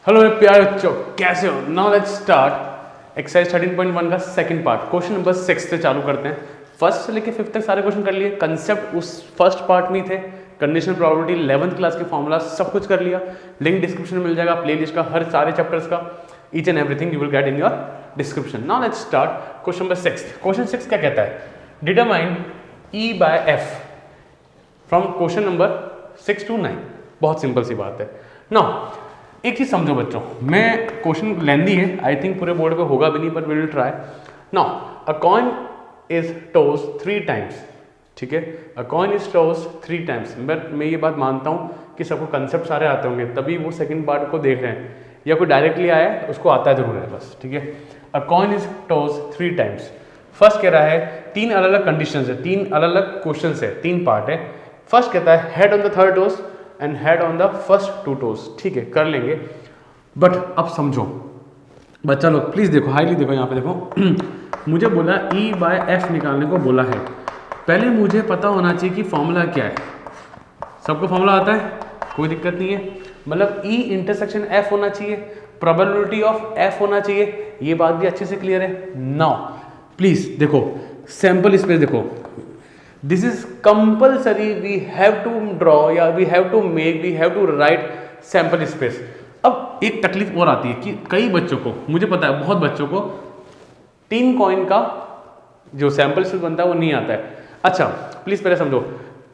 Hello मेरे प्यारे बच्चों, कैसे हो? नाउ लेट्स स्टार्ट एक्सरसाइज 13.1 का सेकंड पार्ट। क्वेश्चन नंबर 6 से चालू करते हैं। फर्स्ट से लेके 5th तक सारे क्वेश्चन कर लिए। कंसेप्ट उस फर्स्ट पार्ट में ही थे। कंडीशनल प्रोबेबिलिटी 11th क्लास के फॉर्मूला सब कुछ कर लिया। लिंक डिस्क्रिप्शन में मिल जाएगा प्लेलिस्ट का, हर सारे चैप्टर्स का। Each and everything you will get in your description. Now let's start question number 6। Question 6 क्या कहता है? Determine E by F from question number 6 to 9। बहुत सिंपल सी बात है। नाउ एक चीज समझो बच्चों, मैं क्वेश्चन लेंदी है, आई थिंक पूरे बोर्ड पे होगा भी नहीं, but we will try. Now a coin is toss 3 times. ठीक है, a coin is toss 3 times. But मैं ये बात मानता हूँ कि सबको कंसेप्ट सारे आते होंगे, तभी वो सेकंड पार्ट को देख रहे हैं, या कोई डायरेक्टली आया है उसको आता जरूर है बस। ठीक है, a coin is toss 3 times. First कह रहा है 3 अलग अलग कंडीशन है, 3 अलग अलग क्वेश्चन है, 3 पार्ट है। फर्स्ट कहता है head on the third toss and head on the first 2 toss. ठीक है, कर लेंगे, बट अब समझो बच्चा लोग, प्लीज देखो, हाईली देखो, यहाँ पे देखो मुझे बोला E by F निकालने को बोला है। पहले मुझे पता होना चाहिए कि फॉर्मूला क्या है। सबको फॉर्मूला आता है, कोई दिक्कत नहीं है। मतलब E इंटरसेक्शन F होना चाहिए, प्रोबेबिलिटी ऑफ F होना चाहिए, ये बात भी अच्छे से क्लियर है। नाउ प्लीज देखो, सैंपल स्पेस देखो, this is compulsory, we have to draw या we have to make, we have to write sample space. अब एक तकलीफ और आती है कि कई बच्चों को, मुझे पता है बहुत बच्चों को 3 कॉइन का जो सैंपल स्पेस बनता है वो नहीं आता है। अच्छा प्लीज पहले समझो,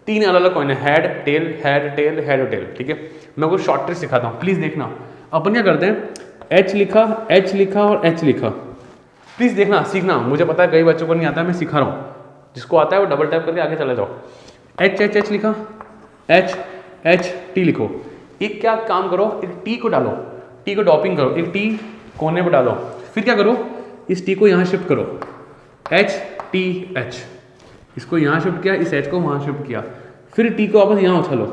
3 अलग अलग कॉइन है, head tail head tail head और टेल। ठीक है, मैं कुछ शॉर्ट ट्रिक सिखाता हूँ, प्लीज देखना। अपन क्या करते हैं, H लिखा और H लिखा, प्लीज देखना सीखना। मुझे पता है कई बच्चों को नहीं आता है, मैं सिखा रहा हूँ। जिसको आता है वो डबल टैप करके आगे चले जाओ। H लिखा, H T लिखो। एक क्या काम करो, एक T को डालो, T को डॉपिंग करो, एक T कोने पे डालो। फिर क्या करो, इस T को यहाँ शिफ्ट करो, H T H। इसको यहाँ शिफ्ट किया, इस H को वहाँ शिफ्ट किया, फिर T को वापस यहाँ उछालो,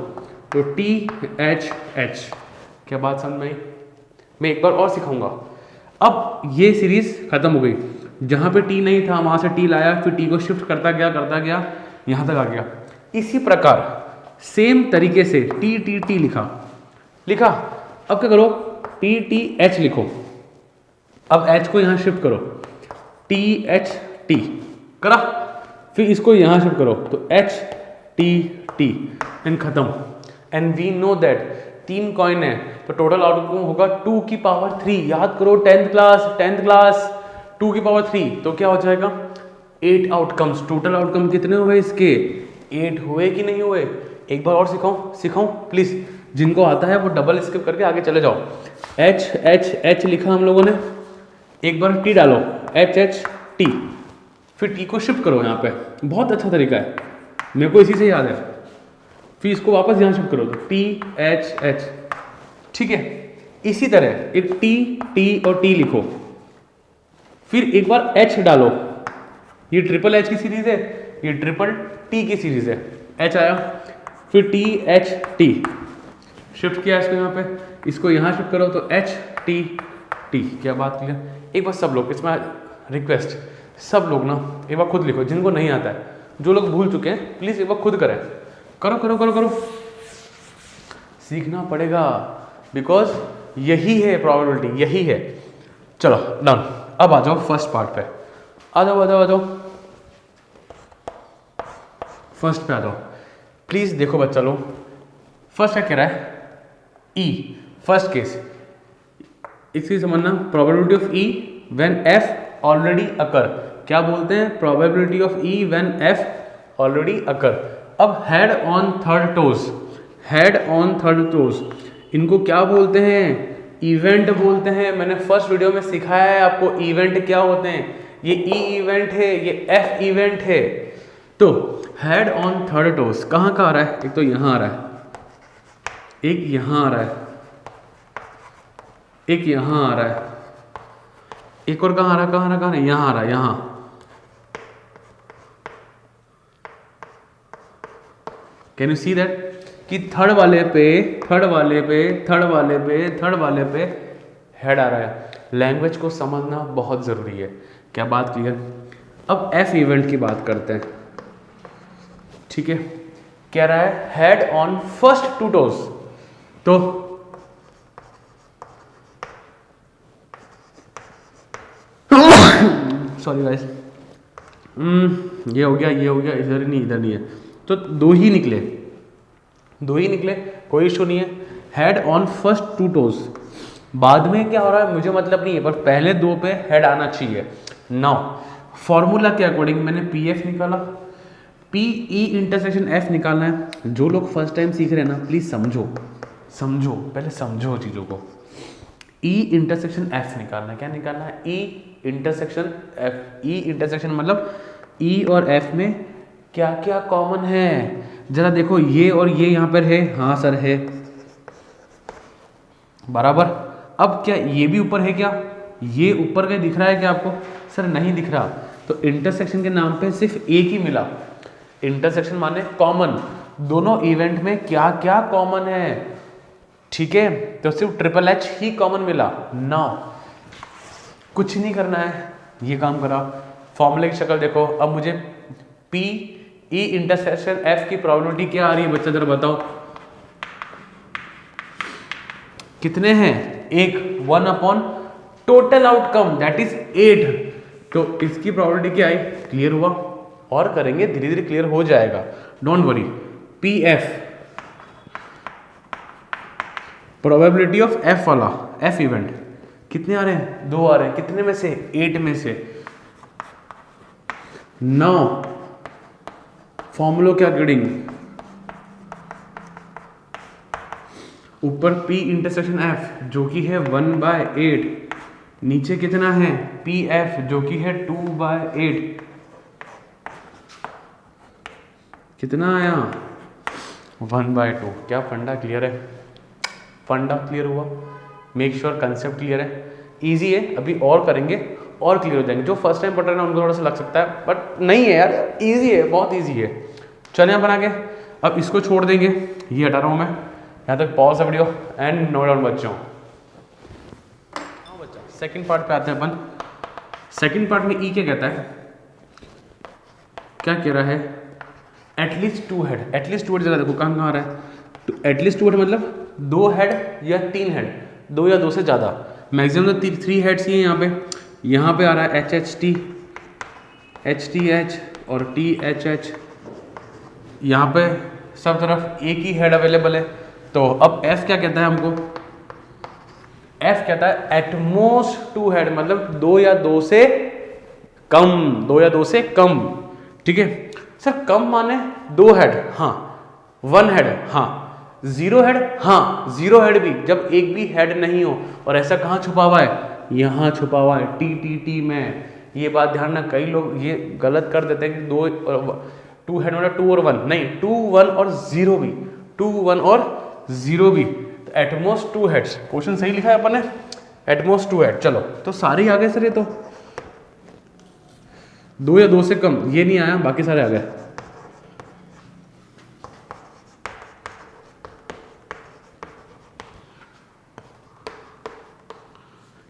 तो T H H। क्या बात समझ में आई? मैं एक बार और सिखाऊंगा। अब ये सीरीज खत्म हो गई, जहाँ पे T नहीं था वहाँ से T लाया, फिर T को शिफ्ट करता गया यहाँ तक आ गया। इसी प्रकार सेम तरीके से T लिखा। अब क्या करो, T H लिखो। अब H को यहाँ शिफ्ट करो, T H T करा, फिर इसको यहाँ शिफ्ट करो, तो H T एंड खत्म। And we know that 3 coin है तो टोटल आउटकम होगा 2 की पावर 3। याद करो 10th क्लास 2 की पावर 3, तो क्या हो जाएगा 8 आउटकम्स। टोटल आउटकम कितने हुए इसके? 8 हुए कि नहीं हुए? एक बार और सिखाऊं प्लीज, जिनको आता है वो डबल स्किप करके आगे चले जाओ। H लिखा हम लोगों ने, एक बार T डालो, H T, फिर T को शिफ्ट करो यहाँ पे। बहुत अच्छा तरीका है, मेरे को इसी से याद है। फिर इसको वापस यहाँ शिफ्ट करो, तो T H। ठीक है, इसी तरह एक T और T लिखो, फिर एक बार H डालो। ये ट्रिपल H की सीरीज है, ये ट्रिपल T की सीरीज है। H आया, फिर T H T शिफ्ट किया इसको यहाँ पे, इसको यहाँ शिफ्ट करो, तो H T। क्या बात क्लियर? एक बार सब लोग, इसमें रिक्वेस्ट, सब लोग ना एक बार खुद लिखो, जिनको नहीं आता है, जो लोग भूल चुके हैं प्लीज एक बार खुद करें। करो, सीखना पड़ेगा, बिकॉज यही है प्रोबेबिलिटी, यही है। चलो डन। अब आ जाओ फर्स्ट पार्ट पे, आ जाओ फर्स्ट पे आ जाओ। प्लीज देखो बच्चा लोग, फर्स्ट क्या कह रहा है, E फर्स्ट केस। इसकी समझना, probability of E when F already occur. क्या बोलते हैं? Probability of E when F already occur. अब हेड ऑन थर्ड टोज, इनको क्या बोलते हैं? इवेंट बोलते हैं। मैंने फर्स्ट वीडियो में सिखाया है आपको इवेंट क्या होते हैं। ये E इवेंट है, ये F इवेंट है। तो हेड ऑन थर्ड टोज कहाँ का आ रहा है? एक तो यहाँ आ रहा है, एक यहाँ आ रहा है, एक यहाँ आ रहा है, एक और कहाँ आ रहा है? यहाँ आ रहा है, यहाँ। कैन यू सी दैट कि थर्ड वाले पे हेड आ रहा है। लैंग्वेज को समझना बहुत जरूरी है। क्या बात क्लियर? अब F इवेंट की बात करते हैं। ठीक है, कह रहा है हेड ऑन फर्स्ट 2 टोज, तो सॉरी गाइस, ये हो गया, ये हो गया, इधर नहीं है, तो दो ही निकले, कोई इशू नहीं है। Head on first two toss, बाद में क्या हो रहा है मुझे मतलब नहीं है, पर पहले दो पे हेड आना चाहिए। नाउ फॉर्मूला के अकॉर्डिंग मैंने पी एफ निकाला, पी ई इंटरसेक्शन एफ निकालना है। जो लोग फर्स्ट टाइम सीख रहे हैं ना, प्लीज समझो पहले समझो चीज़ों को। ई इंटरसेक्शन एफ निकालना है, क्या निकालना है? ई इंटरसेक्शन एफ। ई इंटरसेक्शन मतलब ई और एफ में क्या क्या कॉमन है, जरा देखो। ये और ये यहाँ पर है, हाँ सर है, बराबर। अब क्या ये भी ऊपर है क्या? ये ऊपर का दिख रहा है क्या आपको? सर नहीं दिख रहा। तो इंटरसेक्शन के नाम पे सिर्फ एक ही मिला। इंटरसेक्शन माने कॉमन, दोनों इवेंट में क्या क्या कॉमन है, ठीक है? तो सिर्फ ट्रिपल एच ही कॉमन मिला। नाउ कुछ नहीं करना है, ये काम करा। फॉर्मूले की शक्ल देखो। अब मुझे पी ई इंटरसेक्शन एफ की प्रोबेबिलिटी क्या आ रही है बच्चा, जरा बताओ। कितने हैं? एक, 1 upon total outcome that is 8। तो इसकी प्रोबेबिलिटी क्या आई? क्लियर हुआ? और करेंगे, धीरे धीरे क्लियर हो जाएगा, don't worry. P F probability of F वाला, एफ इवेंट कितने आ रहे हैं? 2 आ रहे हैं। कितने में से? 8 में से। नाउ फॉर्मूला क्या अकॉर्डिंग, ऊपर P इंटरसेक्शन F जो कि है 1/8, नीचे कितना है? PF जो कि है 2/8। कितना आया? 1/2। क्या फंडा क्लियर है? फंडा क्लियर हुआ? मेक श्योर कंसेप्ट क्लियर है। इजी है, अभी और करेंगे और क्लियर हो जाएंगे। जो फर्स्ट टाइम पढ़ रहे हैं उनको थोड़ा सा लग सकता है, बट नहीं है यार, इजी है, बहुत इजी है। चलिए यहाँ बना के अब इसको छोड़ देंगे, ये हटा रहा हूँ मैं। यहाँ तक pause video and note down बच्चों। हाँ बच्चा, सेकंड पार्ट पे आते हैं अपन। सेकंड पार्ट में ई क्या कहता है? क्या कह रहा है? At least 2 head. एटलीस्ट 2 हेड जरा देखो कहाँ आ रहा है। तो एटलीस्ट 2 हेड मतलब 2 हेड या 3 हेड, 2 या 2 से ज़्यादा। मैक्सिमम तो 3 हेड्स ही है यहाँ पे। यहाँ पे आ रहा है HHT, HTH और THH। यहाँ पे सब तरफ एक ही हेड अवेलेबल है। तो अब F क्या कहता है हमको? F कहता है एटमोस्ट 2 हेड, मतलब 2 या 2 से कम, 2 या 2 से कम, ठीक है? सर कम माने 2 हेड, हाँ, 1 हेड, हाँ, 0 हेड, हाँ, 0 हेड भी जब एक भी हेड नहीं हो। और ऐसा कहाँ छुपा हुआ है? यहाँ छुपा हुआ है TTT में। ये बात ध्यान ना, कई लोग ये गलत कर देते हैं कि 2 हेड मतलब 2 और 1 नहीं, 2, 1 और 0 भी, 2, 1 और 0 भी। तो एटमोस्ट 2 हेड्स, क्वेश्चन सही लिखा है अपन ने, एटमोस्ट 2 हेड। चलो तो सारे ही आ गए सर, ये तो 2 या 2 से कम, ये नहीं आया, बाकी सारे आ गए।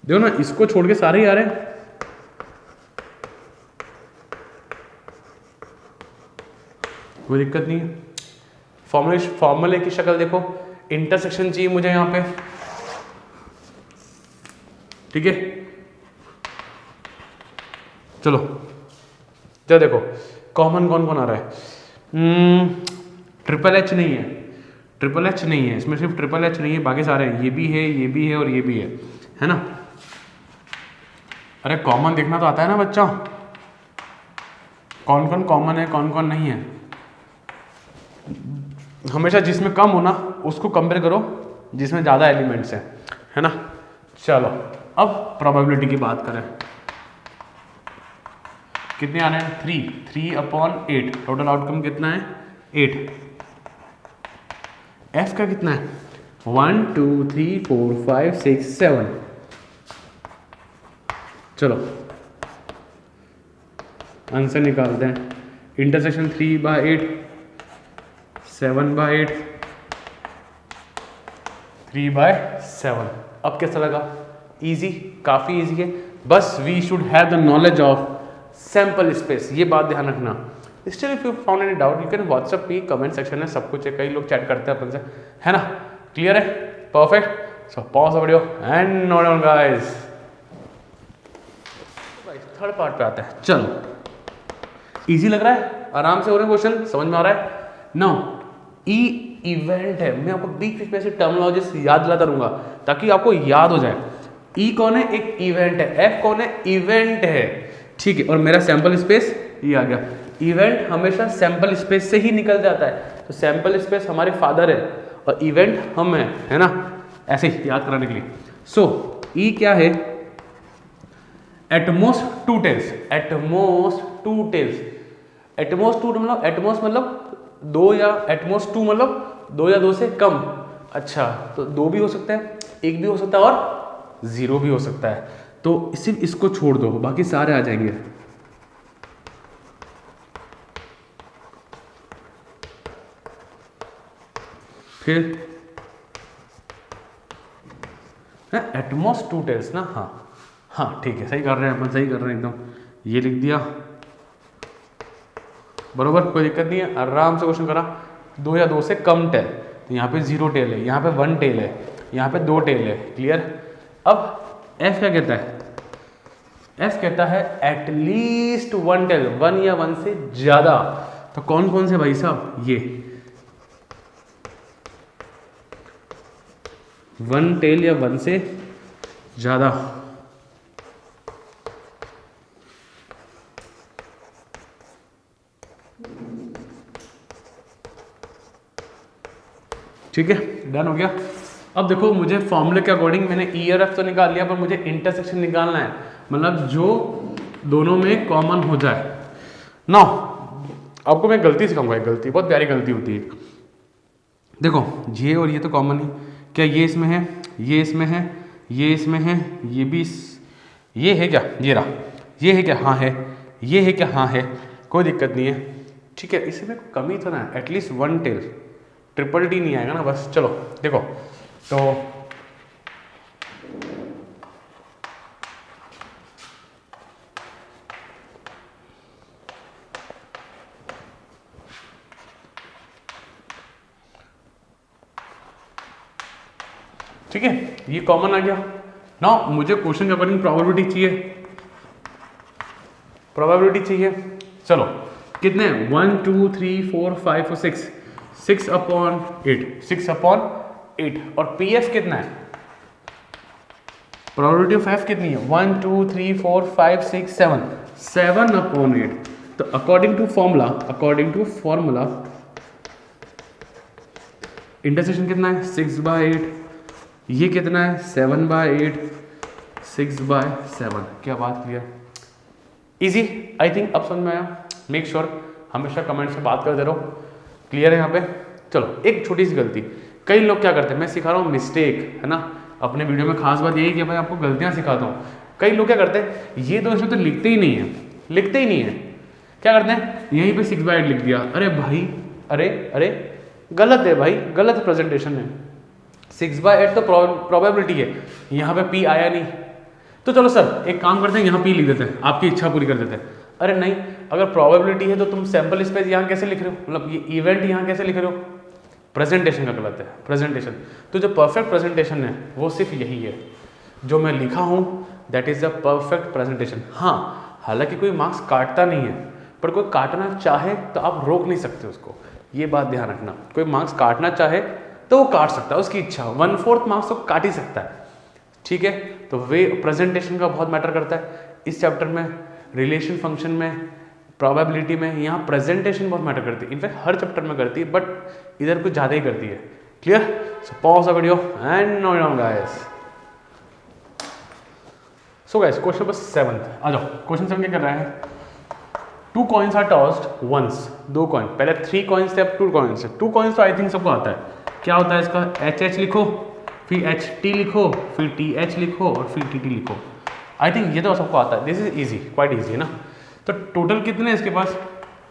देखो ना, इसको छोड़ के सारे ही आ रहे हैं। कोई दिक्कत नहीं है। फॉर्मूले की शक्ल देखो। इंटरसेक्शन चाहिए मुझे यहाँ पे, ठीक है? चलो जरा देखो कॉमन कौन कौन आ रहा है। ट्रिपल एच नहीं है, ट्रिपल एच नहीं है इसमें, सिर्फ ट्रिपल एच नहीं है, बाकी सारे हैं। ये भी है, ये भी है और ये भी है ना? अरे कॉमन देखना तो आता है ना बच्चा, कौन कौन कॉमन है कौन कौन नहीं है। हमेशा जिसमें कम हो ना उसको कंपेयर करो जिसमें ज़्यादा एलिमेंट्स हैं, है ना? चलो अब प्रोबेबिलिटी की बात करें। कितने आने हैं? 3/8। टोटल आउटकम कितना है? 8। एफ का कितना है? 1 2 3 4 5 6 7। चलो आंसर निकालते हैं। इंटरसेक्शन 3/8, 7/8, 3/7। अब कैसा लगा? इजी, काफ़ी इजी है। बस we should have the knowledge of sample space, ये बात ध्यान रखना। Still if you found any doubt you can WhatsApp me, comment section में सब कुछ है, कई लोग चैट करते हैं अपन से, है ना? क्लियर है? Perfect. So pause the video and note down guys. Third part पे आते हैं। चलो, इजी लग रहा है, आराम से हो रहे हैं क्वेश्चन, समझ में आ रहा है। नाउ ई इवेंट है, मैं आपको बीच बीच में ऐसे टर्मिनोलॉजीज याद दिलाता रहूंगा ताकि आपको याद हो जाए। ई कौन है? एक इवेंट है। एफ कौन है? इवेंट है, ठीक है। और मेरा सैंपल स्पेस ये आ गया। इवेंट हमेशा सैंपल स्पेस से ही निकल जाता है, तो सैंपल स्पेस हमारे फादर है और इवेंट हम है ना, ऐसे ही याद कराने के लिए। सो ई क्या है? At most two tails. At most two tails. At most two मतलब, एटमोस्ट मतलब दो, या एटमोस्ट टू मतलब दो या दो से कम। अच्छा, तो दो भी हो सकता है, एक भी हो सकता है और जीरो भी हो सकता है। तो सिर्फ इसको छोड़ दो, बाकी सारे आ जाएंगे। फिर एटमोस्ट टू टेल्स ना, हाँ हाँ ठीक है, सही कर रहे हैं अपन, सही कर रहे हैं एकदम। ये लिख दिया बरोबर, कोई दिक्कत नहीं है, आराम से क्वेश्चन करा। दो या दो से कम टेल, तो यहाँ पे जीरो टेल है, यहाँ पे वन टेल है, यहाँ पे दो टेल है। क्लियर? अब एफ क्या कहता है? एफ कहता है एटलीस्ट वन टेल, वन या वन से ज्यादा। तो कौन कौन से भाई साहब? ये वन टेल या वन से ज्यादा। ठीक है, डन हो गया। अब देखो, मुझे फॉर्मूले के अकॉर्डिंग मैंने ई और एफ तो निकाल लिया, पर मुझे इंटरसेक्शन निकालना है, मतलब जो दोनों में कॉमन हो जाए। नाउ आपको मैं गलती सिखाऊंगा, एक गलती, बहुत प्यारी गलती होती है। देखो, ये और ये तो कॉमन ही, क्या ये इसमें है, ये इसमें है, ये इसमें है, ये भी ये है क्या? ये रहा, ये है क्या? हाँ है। ये है क्या? हाँ है। कोई दिक्कत नहीं है, ठीक है। इसमें कमी तो ना है, at least one tail, triple T नहीं आएगा ना बस। चलो देखो, तो ठीक है, ये कॉमन आ गया। नाउ मुझे क्वेश्चन के अकॉर्डिंग प्रोबेबिलिटी चाहिए, प्रोबेबिलिटी चाहिए। चलो, कितने हैं? 1 2 3 4 5 और 6, 6 अपॉन 8, 6 अपॉन 8। और पी एफ कितना है? प्रोबेबिलिटी ऑफ एफ कितनी है? 1 2 3 4 5 6 7, 7 अपॉन 8। तो अकॉर्डिंग टू फॉर्मूला, इंटरसेक्शन कितना है? 6/8। ये कितना है? 7/8, 6/7। क्या बात क्लियर? इजी, आई थिंक अब समझ में आया। मेक श्योर हमेशा कमेंट से बात करते रहो। क्लियर है यहाँ पे? चलो, एक छोटी सी गलती कई लोग क्या करते हैं, मैं सिखा रहा हूँ मिस्टेक, है ना, अपने वीडियो में खास बात यही कि मैं आपको गलतियाँ सिखाता हूँ। कई लोग क्या करते हैं, ये दो इसमें तो लिखते ही नहीं है, लिखते ही नहीं है। क्या करते हैं, यहीं पे 6/8 लिख दिया। अरे भाई, अरे गलत है भाई, गलत प्रेजेंटेशन है। 6/8 तो प्रोबेबिलिटी है, यहाँ पे पी आया नहीं। तो चलो सर एक काम करते हैं, यहाँ पी लिख देते हैं, आपकी इच्छा पूरी कर देते हैं। अरे नहीं, अगर प्रोबेबिलिटी है तो तुम सैंपल स्पेस यहाँ कैसे लिख रहे हो, मतलब ये इवेंट यहाँ कैसे लिख रहे हो? प्रेजेंटेशन का गलत है, प्रेजेंटेशन। तो जो परफेक्ट प्रेजेंटेशन है वो सिर्फ यही है, जो मैं लिखा हूँ that is the perfect presentation. हाँ, हालांकि कोई मार्क्स काटता नहीं है, पर कोई काटना चाहे तो आप रोक नहीं सकते उसको, ये बात ध्यान रखना। कोई मार्क्स काटना चाहे तो वो काट सकता है, उसकी इच्छा। 1/4 मार्क्स तो काट ही सकता है, ठीक है। तो वे प्रेजेंटेशन का बहुत मैटर करता है इस चैप्टर में, रिलेशन फंक्शन में, प्रोबेबिलिटी में। यहाँ प्रेजेंटेशन बहुत मैटर करती है, इनफैक्ट हर चैप्टर में करती है, बट इधर कुछ ज़्यादा ही करती है। Clear? So pause the video and note down guys. So guys, question number 7 आ जाओ। क्वेश्चन 7 क्या कर रहा है? 2 coins are tossed once, 2 coin, पहले 3 कॉइन्स थे, अब 2 कॉइन्स है। 2 कॉइन्स तो आई थिंक सबको आता है। क्या होता है इसका? HH लिखो, फिर HT लिखो, फिर TH लिखो और फिर TT लिखो। आई थिंक ये तो सबको आता है, this is easy, quite easy है ना। तो टोटल कितने हैं इसके पास?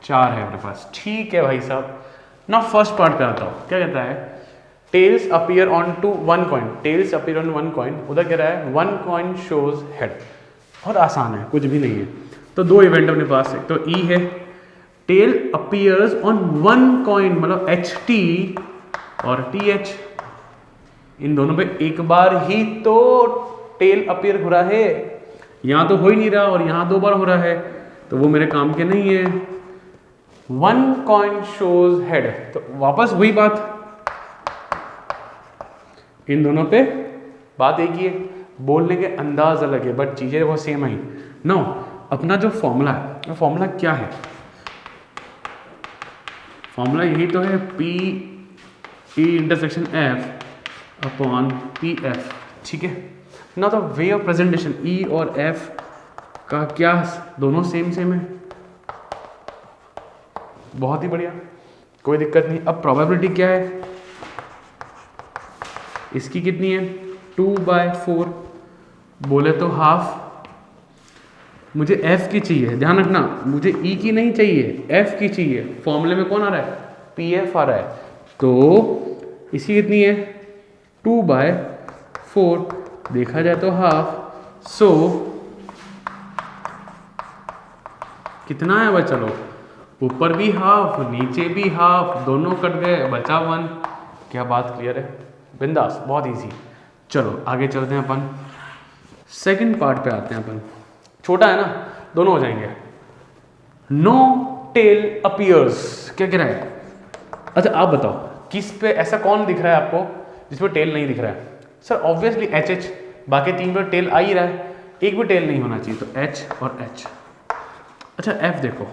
4 है अपने पास, ठीक है भाई साहब। ना फर्स्ट पार्ट पे आता हूँ, क्या कहता है? Tails appear on two 1 coin, tails appear on 1 coin. उधर कह रहा है 1 कॉइन शोज हेड। बहुत आसान है, कुछ भी नहीं है। तो 2 इवेंट अपने पास है, तो E है टेल अपीयर्स ऑन 1 कॉइन, मतलब HT और TH, इन दोनों पे एक बार ही तो टेल अपीयर हो रहा है। यहाँ तो हो ही नहीं रहा और यहाँ 2 बार हो रहा है, तो वो मेरे काम के नहीं है। 1 कॉइन शोज हेड, तो वापस वही बात, इन दोनों पे बात एक ही है, बोलने के अंदाज अलग है बट चीजें वो सेम है। नो, अपना जो फॉर्मूला है, वो फॉर्मूला क्या है? फॉर्मूला यही तो है, P E intersection F upon P F, ठीक है ना। तो वे ऑफ प्रेजेंटेशन ई और एफ का क्या, दोनों सेम है, बहुत ही बढ़िया, कोई दिक्कत नहीं। अब प्रोबेबिलिटी क्या है इसकी, कितनी है? 2/4, बोले तो हाफ। मुझे f की चाहिए, ध्यान रखना, मुझे e की नहीं चाहिए, f की चाहिए। फॉर्मूले में कौन आ रहा है? pf आ रहा है, तो इसकी कितनी है? 2/4, देखा जाए तो हाफ। सो कितना है बच्चा लोग? ऊपर भी हाफ, नीचे भी हाफ, दोनों कट गए, बचा 1। क्या बात क्लियर है? बिंदास, बहुत इजी। चलो आगे चलते हैं, अपन सेकंड पार्ट पे आते हैं। अपन छोटा है ना, दोनों हो जाएंगे। नो टेल अपीयर्स, क्या कह रहा है? अच्छा आप बताओ, किस पे ऐसा कौन दिख रहा है आपको जिसपे टेल नहीं दिख रहा है? सर ऑब्वियसली एच, बाकी 3 पे टेल आ ही रहा है, एक भी टेल नहीं होना चाहिए, तो एच और एच। अच्छा एफ देखो,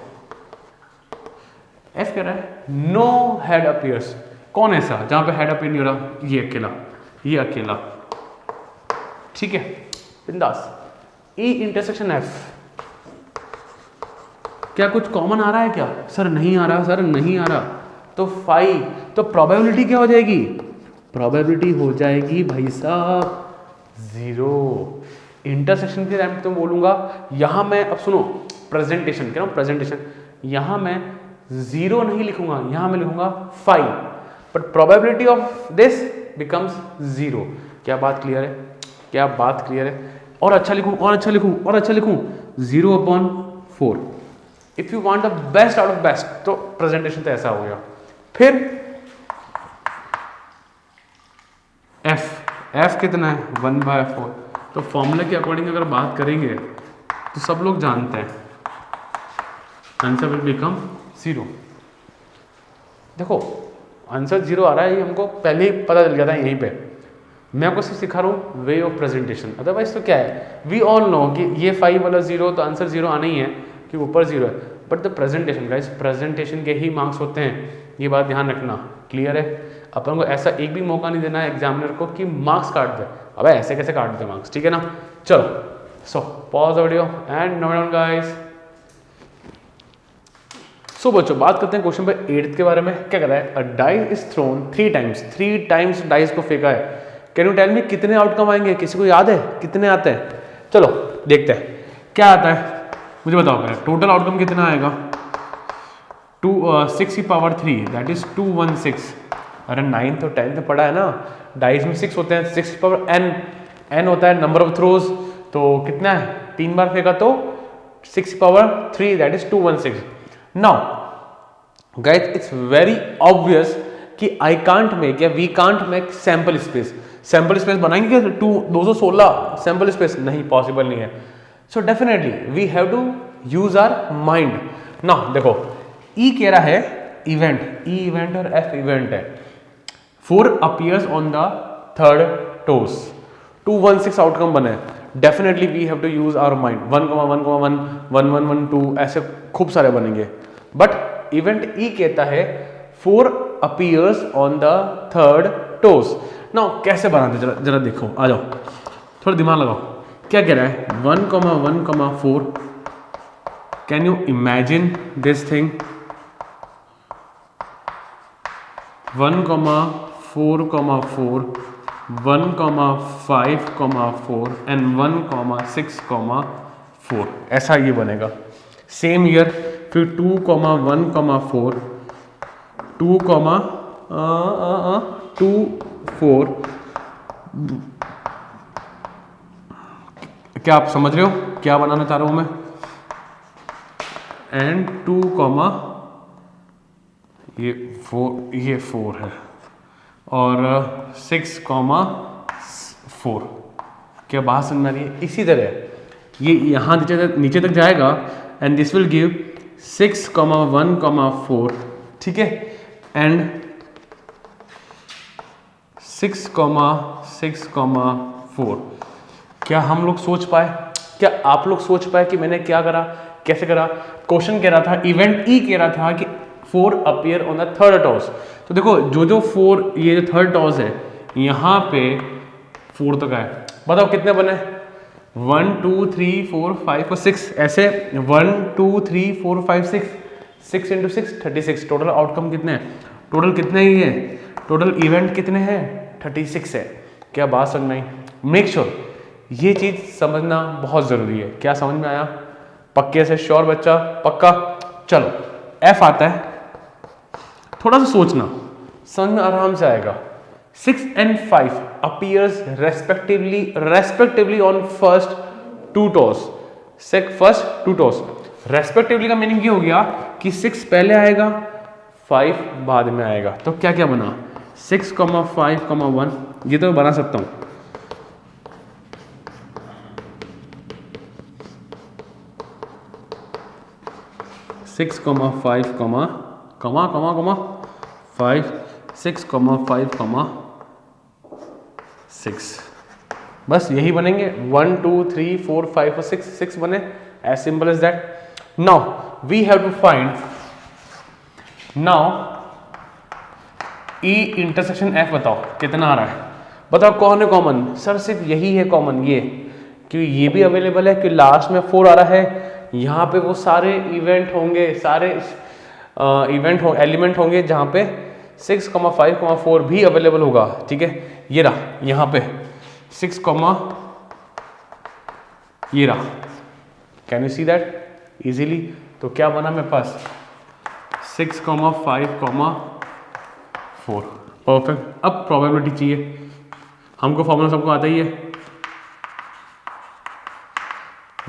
एफ कह रहा है नो हेड अपीयर्स। कौन ऐसा जहां पे हेड अपीयर नहीं हो रहा? ये अकेला, ठीक है बिंदास। ई इंटरसेक्शन एफ, क्या कुछ कॉमन आ रहा है क्या? सर नहीं आ रहा, सर नहीं आ रहा, तो 5। तो प्रोबेबिलिटी क्या हो जाएगी? प्रोबेबिलिटी हो जाएगी भाई साहब 0। इंटरसेक्शन के टाइम तो बोलूंगा, यहां मैं, अब सुनो, प्रेजेंटेशन कह रहा हूं, प्रेजेंटेशन, यहां मैं 0 नहीं लिखूंगा, यहां मैं लिखूंगा 5, but probability of this becomes 0। क्या बात क्लियर है? क्या बात क्लियर है? और अच्छा लिखूं, और अच्छा लिखूं, और अच्छा लिखूं, 0/4। If you want the best out of best, तो प्रेजेंटेशन तो ऐसा हो गया। फिर एफ कितना है? 1/4। तो फॉर्मूला के अकॉर्डिंग अगर बात करेंगे तो सब लोग जानते हैं, आंसर विल बिकम 0। देखो आंसर 0 आ रहा है, ये हमको पहले ही पता चल गया था यहीं पे। मैं आपको सिर्फ सिखा रहा हूँ वे ऑफ प्रेजेंटेशन, अदरवाइज तो क्या है, वी ऑल नो कि ये 5 वाला 0, तो आंसर 0 आना ही है कि ऊपर 0 है। But the presentation guys, presentation के ही मार्क्स होते हैं, ये बात ध्यान रखना, क्लियर है? अपन को ऐसा एक भी मौका नहीं देना है एग्जामिनर को कि मार्क्स काट दे। अबे ऐसे कैसे काट दे मार्क्स, ठीक है ना? चलो so pause video and note down guys. So बच्चों बात करते हैं क्वेश्चन नंबर 8 के बारे में। क्या कर रहा है? अ dice is throne 3 times dice को फेंका है। कैन यू टेल मी कितने आउटकम आएंगे? किसी को याद है कितने आते हैं? चलो देखते हैं क्या आता है, मुझे बताओ पहले। टोटल आउटकम कितना आएगा? 6/3 दैट इज 216। अरे 9th और 10th पढ़ा है ना, डाइस में 6 होते हैं, 6n होता है नंबर ऑफ थ्रोज, तो कितना है? 3 बार फेंका तो 6/3 that is 216। Now guys it's very obvious कि आई कांट मेक या we can't make sample space. Sample space बनाएंगे 216 सैंपल स्पेस? नहीं, पॉसिबल नहीं है। So definitely we have to use our mind. Now देखो ई कह रहा है इवेंट, ई इवेंट और एफ इवेंट है। 4 appears on the 3rd toss, 216 outcome बने। Definitely we have to use our mind. 1,1,1 1,1,1,2 ऐसे खूब सारे बनेंगे, बट इवेंट ई कहता है 4 appears on the 3rd toss. Now कैसे बनाते, जरा देखो, आ जाओ थोड़ा दिमाग लगाओ। क्या कह रहा है? 1,1,4। Can you imagine this thing? 1,4,4 1,5,4 and 1,6,4 ऐसा ये बनेगा। सेम ईयर फिर 2,1,4 2,4। क्या आप समझ रहे हो क्या बनाना चाह रहा हूं मैं? एंड 2, ये 4 है और 6,4। क्या बात समझ में आ रही है? इसी तरह ये यहाँ नीचे तक जाएगा एंड दिस विल गिव 6,1,4, ठीक है, एंड 6,6,4। क्या हम लोग सोच पाए, क्या आप लोग सोच पाए कि मैंने क्या करा, कैसे करा? क्वेश्चन कह रहा था, इवेंट ई कह रहा था कि 4 appear on the third toss. तो देखो जो 4, ये जो थर्ड टॉस है यहाँ पे 4 तक आए, बताओ कितने बने? 1 2 3 4 5 और 6, ऐसे 1 2 3 4 5 6, 6 × 6 36। टोटल आउटकम कितने हैं? टोटल कितने ही है? टोटल इवेंट कितने हैं? 36 है। क्या बात समझ में आई? मेक श्योर ये चीज़ समझना बहुत ज़रूरी है। क्या समझ में आया? पक्के से श्योर बच्चा? पक्का? चलो एफ आता है, थोड़ा सा सोचना, समझ में आराम से आएगा। 6 and 5 appears respectively on first 2 toss। First 2 toss respectively का मीनिंग ये हो गया कि 6 पहले आएगा 5 बाद में आएगा। तो क्या क्या बना? 6, 5, 1, ये तो बना सकता हूं। सिक्स कमा 5 कमा 5, 6, 5, 6, बस यही बनेंगे। 1 2 3 4 5 और 6 बने, as simple as that. Now we have to find now E intersection F. बताओ कितना आ रहा है? बताओ कौन है कॉमन? सर सिर्फ यही है कॉमन, ये क्योंकि ये भी अवेलेबल है कि लास्ट में 4 आ रहा है। यहाँ पे वो सारे इवेंट होंगे, सारे एलिमेंट होंगे जहाँ पे 6, 5, 4 भी अवेलेबल होगा, ठीक है। ये रहा यहाँ पे 6, ये रहा, can you see that easily? तो क्या बना मेरे पास? 6, 5, 4, परफेक्ट। अब प्रोबेबिलिटी चाहिए हमको, फॉर्मूला सबको आता ही है,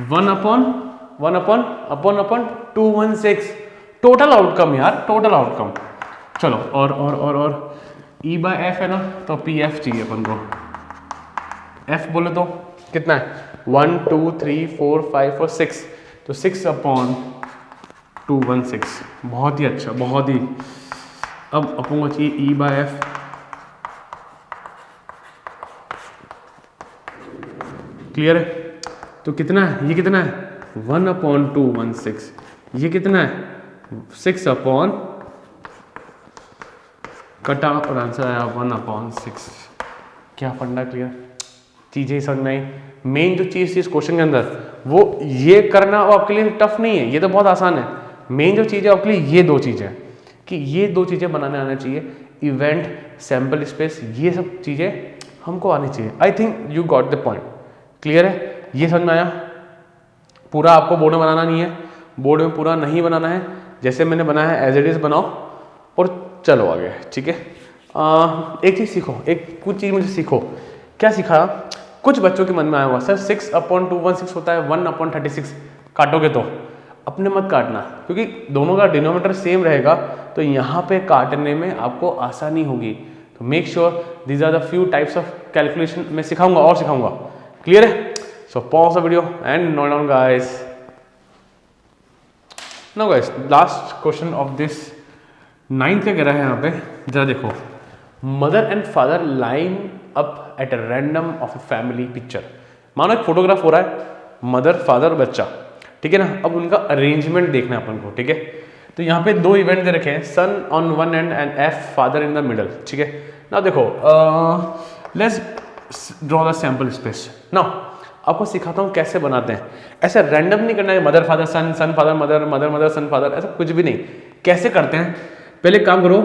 1/216 टोटल आउटकम यार, टोटल आउटकम। चलो और ई बाय एफ है ना, तो पी एफ चाहिए अपन को। एफ बोले तो कितना है? 1 2 3 4 5 और 6, तो 6/216। बहुत ही अच्छा, बहुत ही। अब अपन को चाहिए ई बाय एफ, क्लियर है? तो कितना है? ये कितना है? 1/216। ये कितना है? 6 कटा और आंसर आया 1/6। क्या फंडा? क्लियर? चीज़ें समझ में आई। मेन जो चीज़ थी इस क्वेश्चन के अंदर, वो ये करना वो आपके लिए टफ नहीं है, ये तो बहुत आसान है। मेन जो चीज़ है आपके लिए ये 2 चीज़ें, कि ये 2 चीज़ें बनाने आना चाहिए, इवेंट, सैम्पल स्पेस, ये सब चीज़ें हमको आनी चाहिए। I think you got the point. Clear है? ये समझ में आया? पूरा आपको बोर्ड में बनाना नहीं है, बोर्ड में पूरा नहीं बनाना है, जैसे मैंने बनाया है एज इट इज बनाओ और चलो आगे, ठीक है। एक चीज़ सीखो, कुछ चीज़ मुझे सीखो। क्या सीखा? कुछ बच्चों के मन में आया हुआ, सर 6/216 होता है 1/36, काटोगे तो? अपने मत काटना, क्योंकि दोनों का डिनोमिनेटर सेम रहेगा, तो यहाँ पे काटने में आपको आसानी होगी। तो make sure these are the few types of calculation मैं सिखाऊंगा और सिखाऊंगा। क्लियर है? So pause the video and note down guys. Now guys, last question of this 9th का कह रहा है यहाँ पे, जरा देखो। Mother and father line up at a random of a family picture. मानो एक फोटोग्राफ हो रहा है, मदर, फादर, बच्चा, ठीक है ना। अब उनका अरेंजमेंट देखना है अपन को, ठीक है। तो यहाँ पे 2 इवेंट दे रखे हैं, son on one end and F father in the middle, ठीक है ना। देखो let's draw the sample space. Now आपको सिखाता हूँ कैसे बनाते हैं। ऐसे रैंडम नहीं करना है, mother father son, son father mother, mother mother son father, ऐसा कुछ भी नहीं। कैसे करते हैं? पहले काम करो,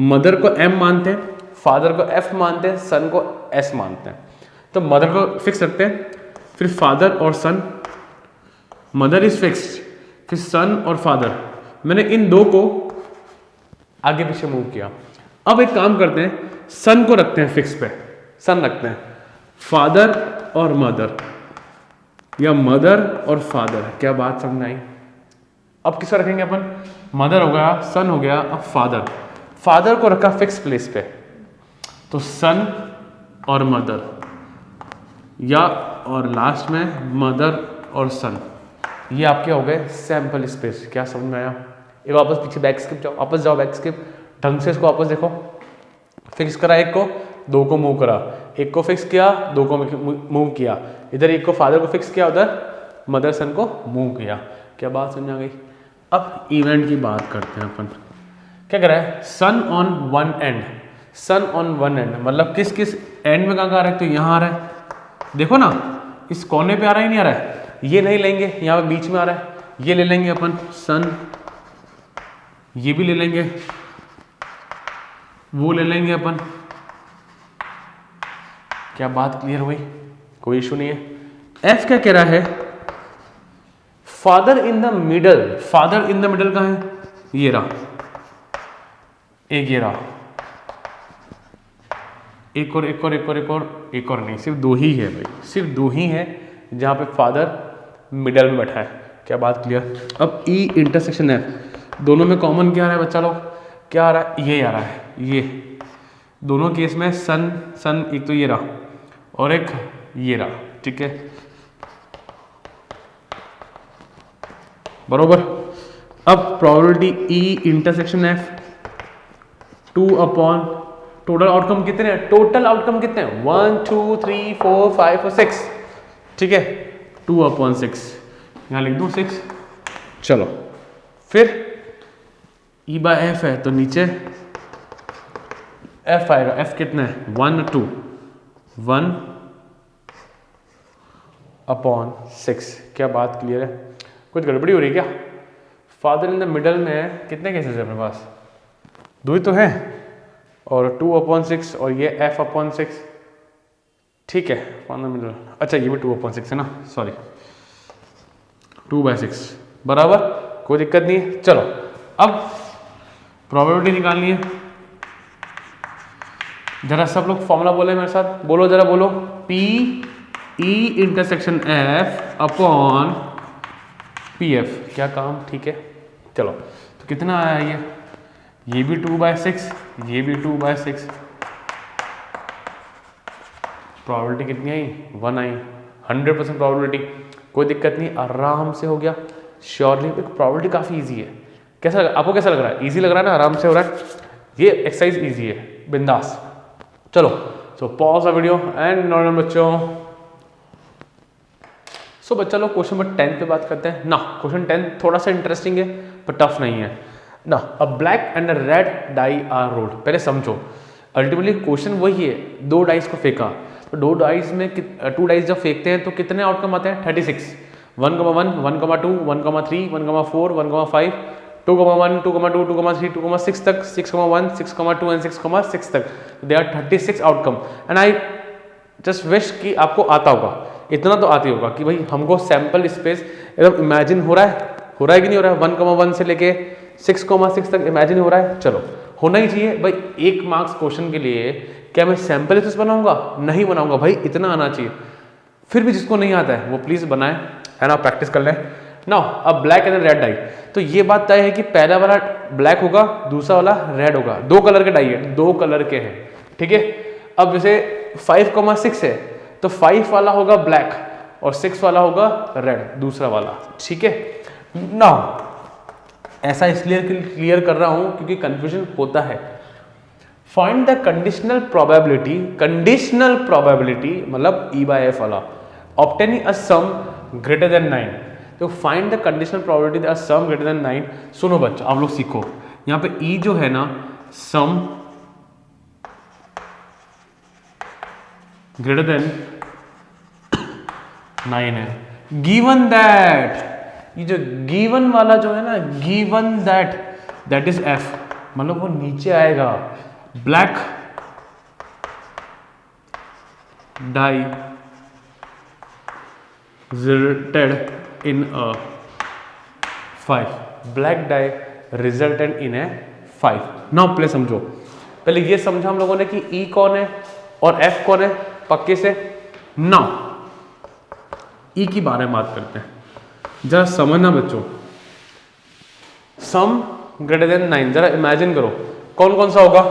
मदर को m मानते हैं, फादर को f मानते हैं, सन को s मानते हैं। तो मदर को फिक्स रखते हैं, फिर फादर और सन, मदर इज फिक्स्ड, फिर सन और फादर। मैंने इन 2 को आगे पीछे मूव किया। अब एक काम करते हैं, सन को रखते हैं फिक्स पे, सन रखते हैं, फादर और मदर, या मदर और फादर। क्या बात समझ आई? अब किसको रखेंगे अपन? मदर हो गया, सन हो गया, अब फादर। फादर को रखा फिक्स प्लेस पे, तो सन और मदर, या और लास्ट में मदर और सन, ये आपके हो गए सैंपल स्पेस। क्या समझ में आया? एक वापस पीछे बैक स्किप जाओ, वापस जाओ बैक स्किप, ढंग से इसको वापस देखो। फिक्स करा एक को, दो को मूव करा, एक को फिक्स किया, दो को मूव किया, इधर एक को फादर को फिक्स किया, उधर मदर सन को मूव किया। क्या बात समझ आ गई? अब इवेंट की बात करते हैं अपन। क्या कर रहा है? Son on one end, son on one end मतलब किस किस एंड में कहाँ आ रहा है? तो यहाँ आ रहा है, देखो ना, इस कोने पे आ रहा है, नहीं आ रहा है? ये नहीं लेंगे, यहाँ पे बीच में आ रहा है, ये ले लेंगे अपन सन, ये भी ले लेंगे, वो ले लेंगे अपन। क्या बात क्लियर हुई? कोई इशू नहीं है। एफ क्या कह रहा है? Father in the middle, father in the middle कहाँ है? ये रहा, एक ये रहा, एक और एक और एक और एक और एक और नहीं, सिर्फ दो ही है भाई, सिर्फ दो ही है जहाँ पे फादर मिडल में बैठा है। क्या बात क्लियर? अब ई इंटरसेक्शन एफ, दोनों में कॉमन क्या आ रहा है बच्चा लोग? क्या आ रहा है? ये आ रहा है, ये दोनों केस में सन सन, एक तो ये रहा और एक ये रहा, ठीक है, बरोबर। अब probability E intersection F 2 upon total outcome कितने हैं? टोटल आउटकम कितने हैं? 1 2 3 4 5 और 6, ठीक है, 2 अपॉन 6, यहाँ लिख दूँ 6। चलो फिर ई बाय एफ है तो नीचे एफ आएगा, एफ कितना है? 1 2 1 अपॉन 6। क्या बात क्लियर है? कुछ गड़बड़ी हो रही है क्या? फादर इन द मिडल में कितने केसेस है अपने पास? दो ही तो है, और 2 अपॉन 6 और ये f अपॉन 6, ठीक है, फादर मिडल। अच्छा ये भी 2 अपॉन 6 है ना, सॉरी, 2/6 बराबर, कोई दिक्कत नहीं है। चलो अब प्रोबेबिलिटी निकालनी है। जरा सब लोग फॉर्मूला बोले मेरे साथ, बोलो जरा, बोलो, P E intersection F upon PF। क्या काम? ठीक है, चलो तो कितना आया ये भी 2/6, ये भी 2/6, प्रोबेबिलिटी कितनी आई? 1 आई, 100% प्रोबेबिलिटी, कोई दिक्कत नहीं, आराम से हो गया श्योरली। प्रोबेबिलिटी काफ़ी इजी है। कैसा लगा आपको? कैसा लग रहा है? इजी लग रहा है ना? आराम से हो रहा है, ये एक्सरसाइज इजी है, बिंदास। चलो so pause the video and normal बच्चों। सो बच्चा लोग क्वेश्चन नंबर 10 पे बात करते हैं ना। क्वेश्चन 10 थोड़ा सा इंटरेस्टिंग है पर टफ नहीं है ना। A black and a red die are rolled. पहले समझो, अल्टीमेटली क्वेश्चन वही है, दो डाइस को फेंका, तो दो डाइस में 2 डाइस जब फेंकते हैं तो कितने आउटकम आते हैं? 36, 1,1 1,2 1,3 1,4 1,5 2,1 2,2 2,3 2,6 तक, 6,1 6,2 एंड 6,6 तक, they are 36 outcome. And I just wish कि आपको आता होगा, इतना तो आती होगा कि भाई हमको सैंपल स्पेस एकदम इमेजिन हो रहा है कि नहीं हो रहा है? 1,1 से लेके 6,6 तक इमेजिन हो रहा है। चलो होना ही चाहिए भाई। 1 मार्क्स क्वेश्चन के लिए क्या मैं सैंपल स्पेस बनाऊंगा? नहीं बनाऊंगा भाई, इतना आना चाहिए। फिर भी जिसको नहीं आता है वो प्लीज बनाए, है ना, प्रैक्टिस कर लें ना। अब ब्लैक एंड रेड डाई, तो ये बात तय है कि पहला वाला ब्लैक होगा, दूसरा वाला रेड होगा। 2 कलर के डाई है, 2 कलर के हैं, ठीक है। अब जैसे 5,6 है तो 5 वाला होगा ब्लैक और 6 वाला होगा रेड, दूसरा वाला, ठीक है ना। ऐसा इसलिए क्लियर कर रहा हूं क्योंकि कंफ्यूजन होता है। Find the conditional probability, conditional probability मतलब E बाय F वाला, ऑब्टेनिंग अ सम ग्रेटर देन 9। तो find the conditional probability a some greater than 9। सुनो बच्चों, आप लोग सीखो, यहाँ पे E जो है ना, सम ग्रेटर देन 9 है। गिवन दैट, ये जो गिवन वाला जो है ना, गिवन दैट इज F, मतलब वो नीचे आएगा। Black dye resulted in a 5, black dye resulted in A 5। Now play समझो, पहले ये समझा हम लोगों ने कि E कौन है और F कौन है पक्के से। नाउ E की बारे में बात करते हैं, जरा समझना बच्चों। सम ग्रेटर देन 9, जरा इमेजिन करो कौन कौन सा होगा?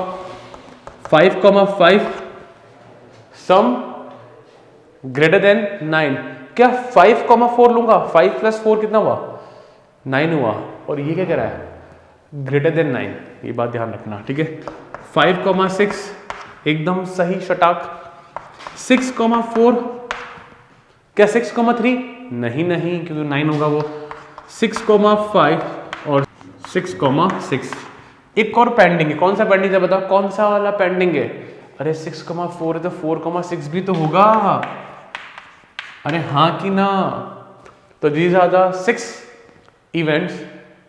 5,5 सम ग्रेटर देन 9, क्या 5,4 लूंगा? 5 + 4 कितना हुआ? 9 हुआ। और ये क्या कह रहा है? ग्रेटर देन 9, ये बात ध्यान रखना, ठीक है। 5,6 एकदम सही शटाक। 6,4 क्या 6,3? नहीं, क्योंकि 9 होगा वो। 6,5 और 6,6। एक और पेंडिंग है, कौन सा पेंडिंग है बताओ, कौन सा वाला पेंडिंग है? अरे 6,4 है तो 4,6 भी तो होगा। अरे हाँ कि ना? तो दीज आर द 6 इवेंट्स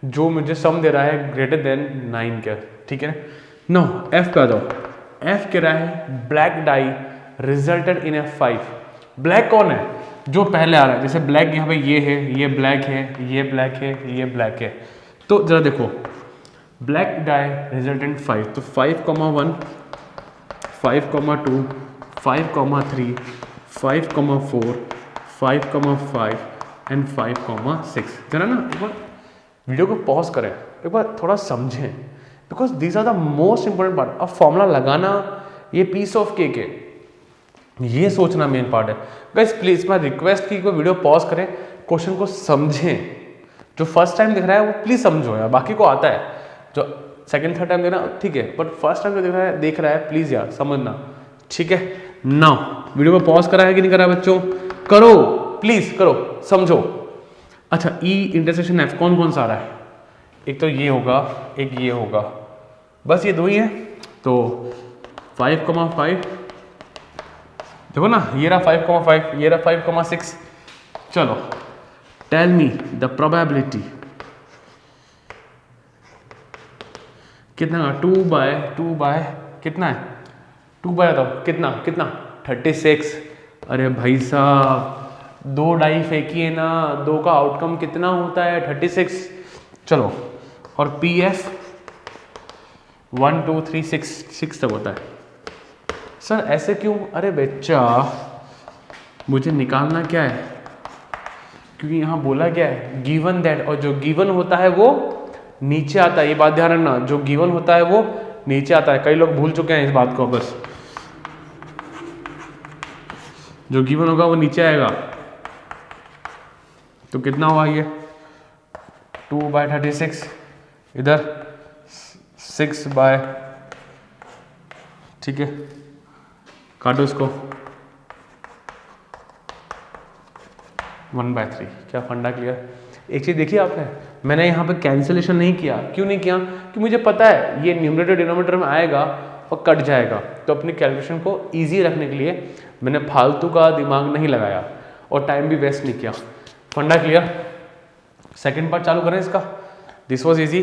जो मुझे सम दे रहा है ग्रेटर देन 9 का, ठीक है। नो एफ पे आ जाओ। एफ कह रहा है ब्लैक डाई रिजल्टेड इन F5। ब्लैक कौन है? जो पहले आ रहा है, जैसे ब्लैक यहाँ पे ये है, ये ब्लैक है, ये ब्लैक है, ये ब्लैक है। तो जरा देखो, ब्लैक डाई रिजल्टेंट 5, तो 5,1, 5,2, 5,3, 5,4, 5,5 एंड 5,6। जरा ना एक बार वीडियो को पॉज करें, एक बार थोड़ा समझें, because these are the most important part. अब फॉर्मूला लगाना ये पीस ऑफ केक है, ये सोचना मेन पार्ट है। गाइस प्लीज मैं रिक्वेस्ट की कोई वीडियो पॉज करें, क्वेश्चन को समझें। जो फर्स्ट टाइम दिख रहा है वो प्लीज समझो यार, बाकी को आता है। जो सेकंड थर्ड टाइम देख रहा है ठीक है, बट फर्स्ट टाइम जो देख रहा है प्लीज यार समझना, ठीक है। नाउ वीडियो को पॉज करा है कि नहीं करा बच्चों? करो प्लीज, करो, समझो। अच्छा, ई इंटरसेक्शन एफ कौन कौन सा आ रहा है? एक तो ये होगा, एक ये होगा, बस ये दो ही है। तो 5,5 देखो ना, ये रहा 5,5, ये रहा 5,6। चलो टेल मी द प्रोबेबिलिटी कितना? 2/2 कितना है? 2 बताओ कितना 36। अरे भाई साहब 2 डाई फेंकी है ना, 2 का आउटकम कितना होता है? 36। चलो, और पी एफ 1 2 3 6 तक होता है। सर ऐसे क्यों? अरे बच्चा मुझे निकालना क्या है, क्योंकि यहाँ बोला क्या है, गिवन दैट, और जो गिवन होता है वो नीचे आता है। ये बात ध्यान रखना, जो गिवन होता है वो नीचे आता है। कई लोग भूल चुके हैं इस बात को, बस जो गिवन होगा वो नीचे आएगा। तो कितना हुआ ये? 2/36, इधर 6 बाय, ठीक है, काटो इसको, 1/3। क्या फंडा क्लियर? एक चीज देखिए आपने, मैंने यहाँ पे कैंसिलेशन नहीं किया। क्यों नहीं किया? कि मुझे पता है ये न्यूमरेटर डिनोमिनेटर में आएगा और कट जाएगा। तो अपनी कैलकुलेशन को इजी रखने के लिए मैंने फालतू का दिमाग नहीं लगाया और टाइम भी वेस्ट नहीं किया। फंडा क्लियर? सेकेंड पार्ट चालू करें इसका। This was easy.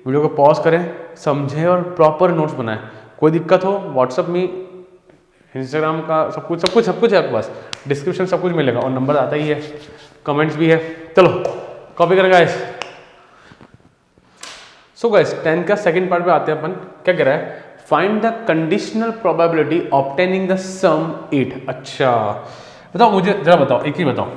वीडियो को पॉज करें, समझें और प्रॉपर नोट्स बनाएं। कोई दिक्कत हो व्हाट्सअप में, इंस्टाग्राम का सब कुछ है आपके पास, डिस्क्रिप्शन सब कुछ मिलेगा और नंबर आता ही है, कमेंट्स भी है। चलो कॉपी करें गाइस। सो गाइस 10 का सेकंड पार्ट पे आते हैं अपन। क्या कह रहा है? Find the conditional probability obtaining the sum 8। अच्छा बताओ, मुझे जरा बताओ, एक ही बताओ,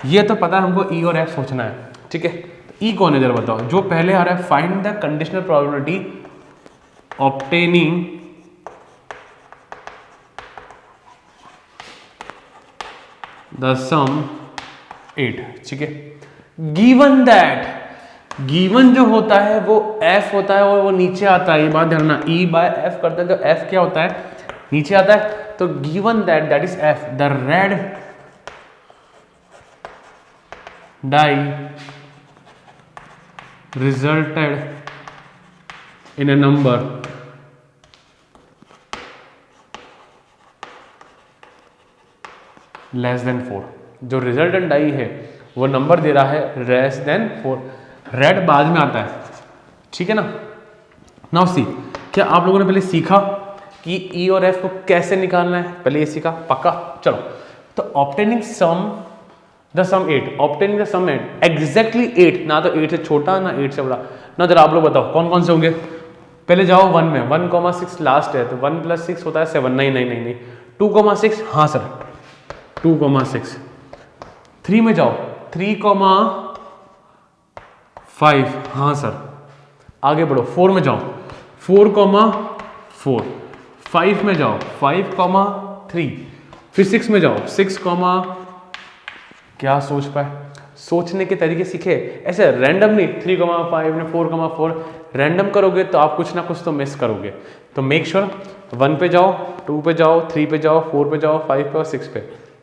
ये तो पता है हमको ई और एफ सोचना है, ठीक है। ई कौन है जरा बताओ? जो पहले आ रहा है find the conditional probability obtaining the sum 8, ठीक है। गिवन दैट, गिवन जो होता है वो f होता है और वो नीचे आता है। ये बात ध्यान रखना, E/F करते हैं तो f क्या होता है? नीचे आता है। तो given that, that is f, the red die resulted in a number less than 4। जो रिजल्टेंट डाई है वो नंबर दे रहा है लेस देन 4। रेड बाद में आता है, ठीक है ना। नाउ सी, क्या आप लोगों ने पहले सीखा कि ई और एफ को कैसे निकालना है? पहले ये सीखा पक्का। चलो, तो obtaining sum the sum 8, obtaining the sum 8 exactly 8, ना तो 8 से छोटा ना 8 से बड़ा। ना जरा आप लोग बताओ कौन कौन से होंगे? पहले जाओ 1 में, 1,6 लास्ट है तो 1 + 6 होता है 7। नहीं 2,6, हाँ सर 2,6। 3 में जाओ 3,5, हाँ सर। आगे बढ़ो 4 में जाओ 4,4। 5 में जाओ 5,3। फिर 6 में जाओ, 6 कॉमा क्या सोच पाए, सोचने के तरीके सीखे, ऐसे रैंडम नहीं 3,5 ने 4,4 रैंडम करोगे तो आप कुछ ना कुछ तो मिस करोगे। तो मेक श्योर 1 पे जाओ, 2 पे जाओ, 3 पे जाओ, 4 पे जाओ, 5 पे और 6 पे।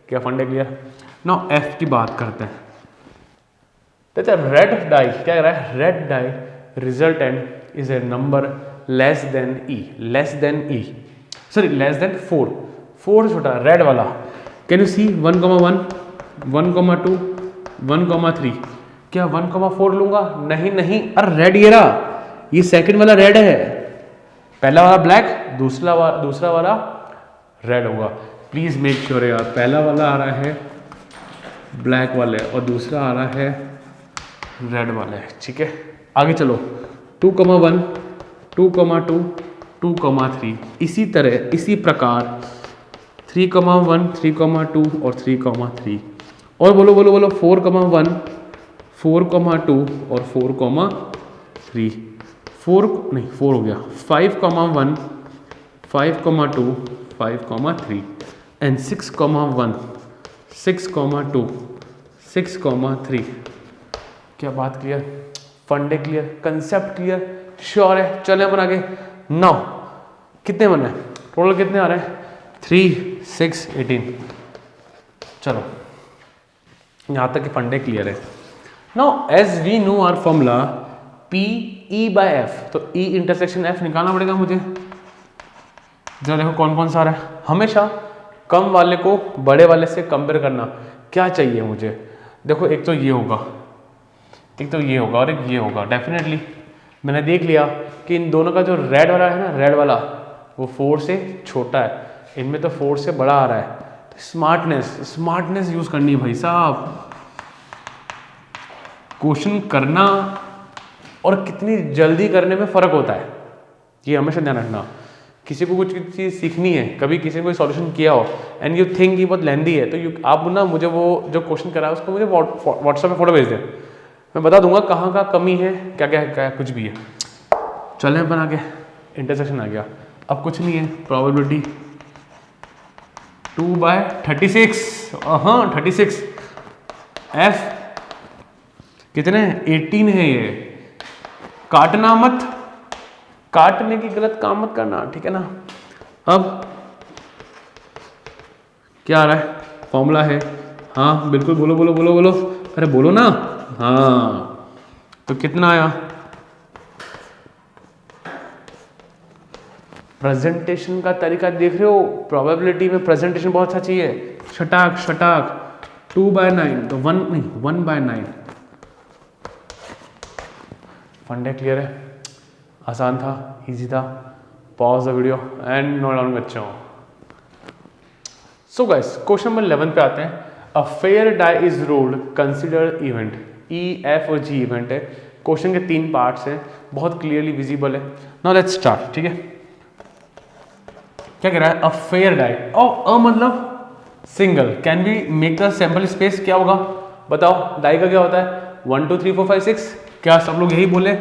क्या फंडे क्लियर। नाउ एफ की बात करते हैं। तो रेड डाई क्या कह रहा है, red die resultant is a number less than E, sorry less than 4 छोटा रेड वाला। कैन यू सी 1,1 1,2 1,3, क्या 1,4 लूंगा, नहीं, अरे रेड ये रहा, ये सेकंड वाला रेड है, पहला वाला ब्लैक, दूसरा वाला रेड होगा। प्लीज मेक श्योर यार, पहला वाला आ रहा है ब्लैक वाले और दूसरा आ रहा है रेड वाले, ठीक है। आगे चलो 2,1 2,2 2,3, इसी तरह इसी प्रकार 3,1 3,2 और 3,3 और बोलो 4,1 4,2 और 4,3 4 हो गया 5,1 5,2 5,3 एंड 6,1 6,2 6,3। क्या बात क्लियर, फंडे क्लियर, कंसेप्ट क्लियर, श्योर है। चले अपन आगे। 9 कितने बने, टोटल कितने आ रहे हैं, 3 6 18। चलो यहां तक कि फंडे क्लियर है। Now as we know our formula P E by F, तो ई इंटरसेक्शन एफ निकालना पड़ेगा मुझे। जरा देखो कौन कौन सा आ रहा है, हमेशा कम वाले को बड़े वाले से कंपेयर करना। क्या चाहिए मुझे, देखो एक तो ये होगा, एक तो ये होगा और एक ये होगा। डेफिनेटली मैंने देख लिया कि इन दोनों का जो रेड वाला है ना, रेड वाला वो 4 से छोटा है, इनमें तो 4 से बड़ा आ रहा है। स्मार्टनेस यूज करनी है भाई साहब। क्वेश्चन करना और कितनी जल्दी करने में फर्क होता है, ये हमेशा ध्यान रखना। किसी को कुछ चीज़ सीखनी है, कभी किसी ने कोई सॉल्यूशन किया हो एंड यू थिंक ये बहुत लेंदी है, तो आप ना मुझे वो जो क्वेश्चन करा है उसको मुझे व्हाट्सएप पे फोटो भेज दें, मैं बता दूंगा कहाँ का कमी है, क्या क्या है, कुछ भी है। चलें बना के इंटरसेक्शन आ गया। अब कुछ नहीं है, प्रोबेबिलिटी 2/36, हाँ 36 एफ कितने 18 है। ये काटना मत, काटने की गलत काम मत करना, ठीक है ना। अब क्या आ रहा है, फॉर्मूला है, हाँ बिल्कुल बोलो बोलो बोलो बोलो, अरे बोलो ना, हाँ तो कितना आया, प्रेजेंटेशन का तरीका देख रहे हो, प्रोबेबिलिटी में प्रेजेंटेशन बहुत अच्छा चाहिए, शटाक शटाक 2/9 तो 1/9। फंडे क्लियर है, आसान था, इजी था। Pause the video and note down बच्चों। सो गाइस क्वेश्चन नंबर 11 पे आते हैं। A fair die is rolled, consider event. E F और जी इवेंट है। क्वेश्चन के 3 पार्ट्स हैं, बहुत क्लियरली विजिबल है। नाउ लेट्स स्टार्ट, ठीक है। क्या कह रहा है, अ फेयर डाई, अ मतलब single, can we make the sample space, क्या होगा बताओ, डाई का क्या होता है 1 2 3 4 5 6, क्या सब लोग यही बोले,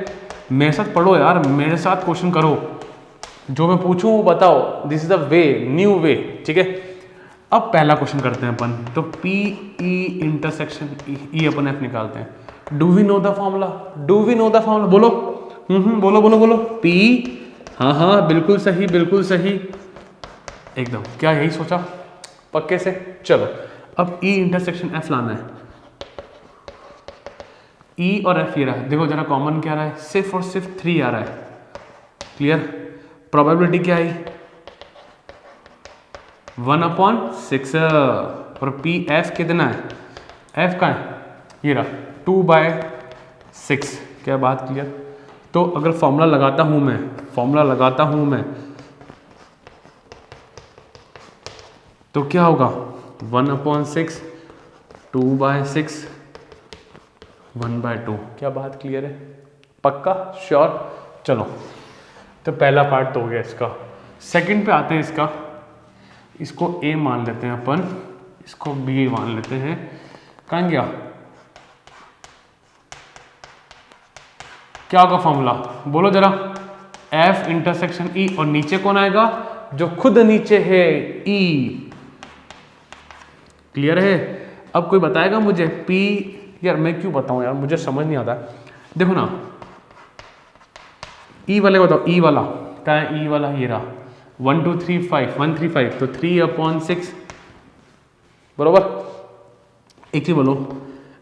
मेरे साथ पढ़ो यार, मेरे साथ क्वेश्चन करो, जो मैं पूछूं वो बताओ, this is the way, new way, ठीक है। अब पहला क्वेश्चन करते हैं अपन, तो पी ई इंटरसेक्शन ई अपन एफ निकालते हैं। Do we know the formula, do we know the formula, बोलो बोलो बोलो बोलो, पी, हाँ हाँ बिल्कुल सही बिल्कुल सही, एकदम, क्या यही सोचा पक्के से। चलो अब ई इंटरसेक्शन एफ लाना है। ई और एफ ये रहा है, देखो जरा कॉमन क्या रहा है, सिर्फ और सिर्फ 3 आ रहा है, क्लियर। प्रोबेबिलिटी क्या आई 1/6 और पी एफ कितना है, एफ का है ये रहा 2/6, क्या बात क्लियर। तो अगर फॉर्मूला लगाता हूं मैं, तो क्या होगा 1/6 2/6 1/2, क्या बात क्लियर है, पक्का श्योर। चलो तो पहला पार्ट तो हो गया इसका। सेकंड पे आते हैं इसका, इसको ए मान लेते हैं अपन, इसको बी मान लेते हैं। कहाँ गया, क्या होगा फॉर्मूला बोलो जरा, एफ इंटरसेक्शन ई, और नीचे कौन आएगा, जो खुद नीचे है ई, क्लियर है? अब कोई बताएगा मुझे P, यार मैं क्यों बताऊँ यार, मुझे समझ नहीं आता। देखो ना, E वाले बताओ, E वाला क्या है? E वाला ये रहा 1 2 3 5 1 3 5, तो 3/6 बरोबर। एक चीज बोलो,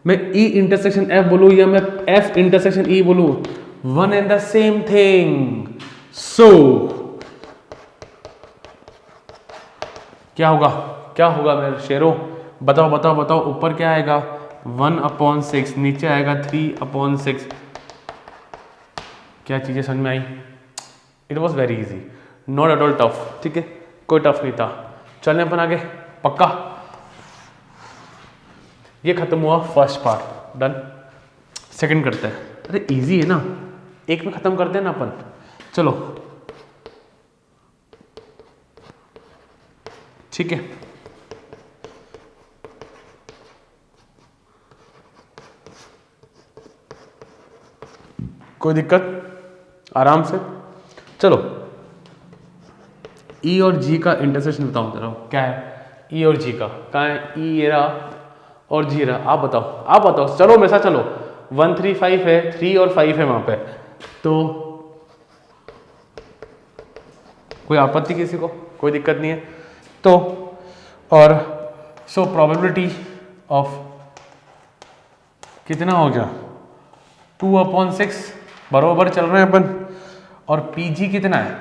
मैं E इंटरसेक्शन F बोलूँ या मैं F इंटरसेक्शन E बोलूँ, one and the same thing. So क्या होगा, क्या होगा मेरे शेरों? बताओ बताओ बताओ, ऊपर क्या आएगा 1/6, नीचे आएगा 3/6। क्या चीज़ें समझ में आई? It was very easy, not at all tough. ठीक है, कोई टफ नहीं था। चलने अपन आगे, पक्का। ये खत्म हुआ फर्स्ट पार्ट, डन। सेकंड करते हैं। अरे इजी है ना, एक में खत्म करते हैं ना अपन। चलो ठीक है, कोई दिक्कत, आराम से। चलो E और G का इंटरसेक्शन बताओ जरा, क्या है E और G का? कहाँ है E, ये रहा, और G रहा। आप बताओ, आप बताओ, चलो मेरे साथ चलो। 1 3 5 है, 3 और 5 है वहां पे, तो कोई आपत्ति किसी को? कोई दिक्कत नहीं है। तो और सो प्रोबेबिलिटी ऑफ कितना हो गया 2/6, बरोबर चल रहे हैं अपन। और PG कितना है?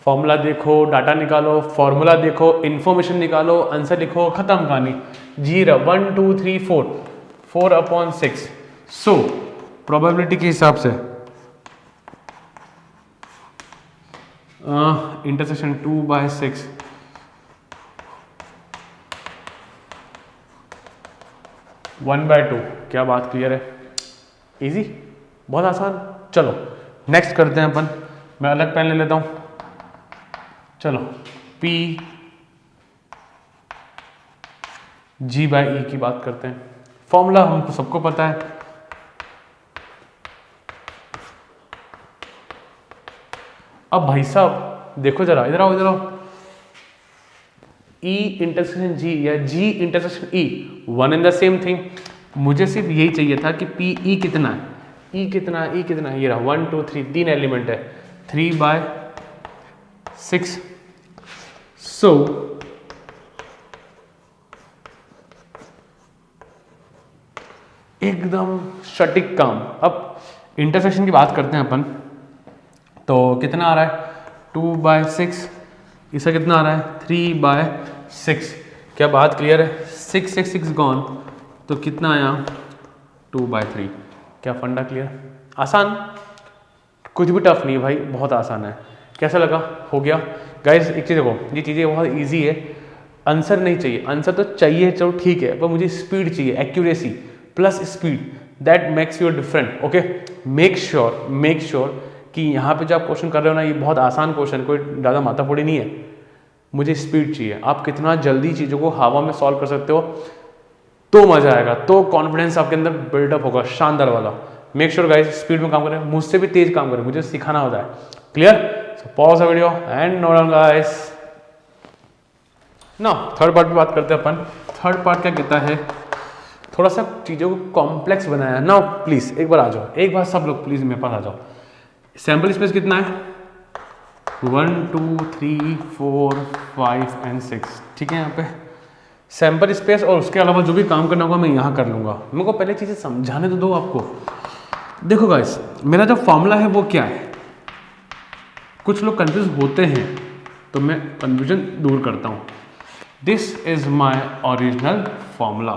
फॉर्मूला देखो, डाटा निकालो, फॉर्मूला देखो, इंफॉर्मेशन निकालो, आंसर लिखो, खत्म कहानी। 0 1 2 3 4, 4/6। सो प्रोबेबिलिटी के हिसाब से इंटरसेक्शन 2/6, वन बाय टू। क्या बात क्लियर है? इजी, बहुत आसान। चलो नेक्स्ट करते हैं अपन। मैं अलग पेन ले लेता हूं। चलो P G/E की बात करते हैं। फॉर्मूला हमको सबको पता है। अब भाई साहब देखो जरा, इधर आओ, इधर आओ। E इंटरसेक्शन G या G intersection E, one and the same thing. मुझे सिर्फ यही चाहिए था कि PE कितना है, E कितना है, E कितना है। ये रहा 1 2 3, 3 एलिमेंट है, 3/6। सो एकदम सटीक काम। अब इंटरसेक्शन की बात करते हैं अपन, तो कितना आ रहा है 2/6, इसका कितना आ रहा है 3/6। क्या बात क्लियर है? 6 6 6 गॉन, तो कितना आया 2/3। क्या फंडा क्लियर? आसान, कुछ भी टफ नहीं है भाई, बहुत आसान है। कैसा लगा? हो गया गाइस। एक चीज़ देखो, ये चीज़ें बहुत इजी है। आंसर नहीं चाहिए, आंसर तो चाहिए, चलो ठीक है, पर मुझे स्पीड चाहिए, accuracy plus speed, that makes you different. Okay, make sure कि यहाँ पे जो आप क्वेश्चन कर रहे हो ना, ये बहुत आसान क्वेश्चन, कोई ज़्यादा माथापड़ी नहीं है। मुझे स्पीड चाहिए। आप कितना जल्दी चीज़ों को हवा में सॉल्व कर सकते हो तो मजा आएगा, तो कॉन्फिडेंस आपके अंदर बिल्डअप होगा, शानदार वाला। मेक श्योर गाइस स्पीड में काम करें, मुझसे भी तेज काम करें, मुझे सिखाना होता है। Clear? So pause the video and note down guys. ना थर्ड पार्ट पे बात करते हैं अपन। थर्ड पार्ट क्या कहता है, थोड़ा सा चीज़ों को कॉम्प्लेक्स बनाया ना। प्लीज एक बार आ जाओ, एक बार सब लोग प्लीज मेरे पास आ जाओ। सैंपल स्पेस कितना है 1 2 3 4 5 एंड 6, ठीक है। यहाँ पे सैंपल स्पेस, और उसके अलावा जो भी काम करना होगा मैं यहाँ कर लूँगा। मेरे को पहले चीज़ें समझाने तो दो आपको। देखो गाइस, मेरा जो फॉर्मूला है वो क्या है, कुछ लोग कंफ्यूज होते हैं तो मैं कन्फ्यूजन दूर करता हूँ। This is my original formula.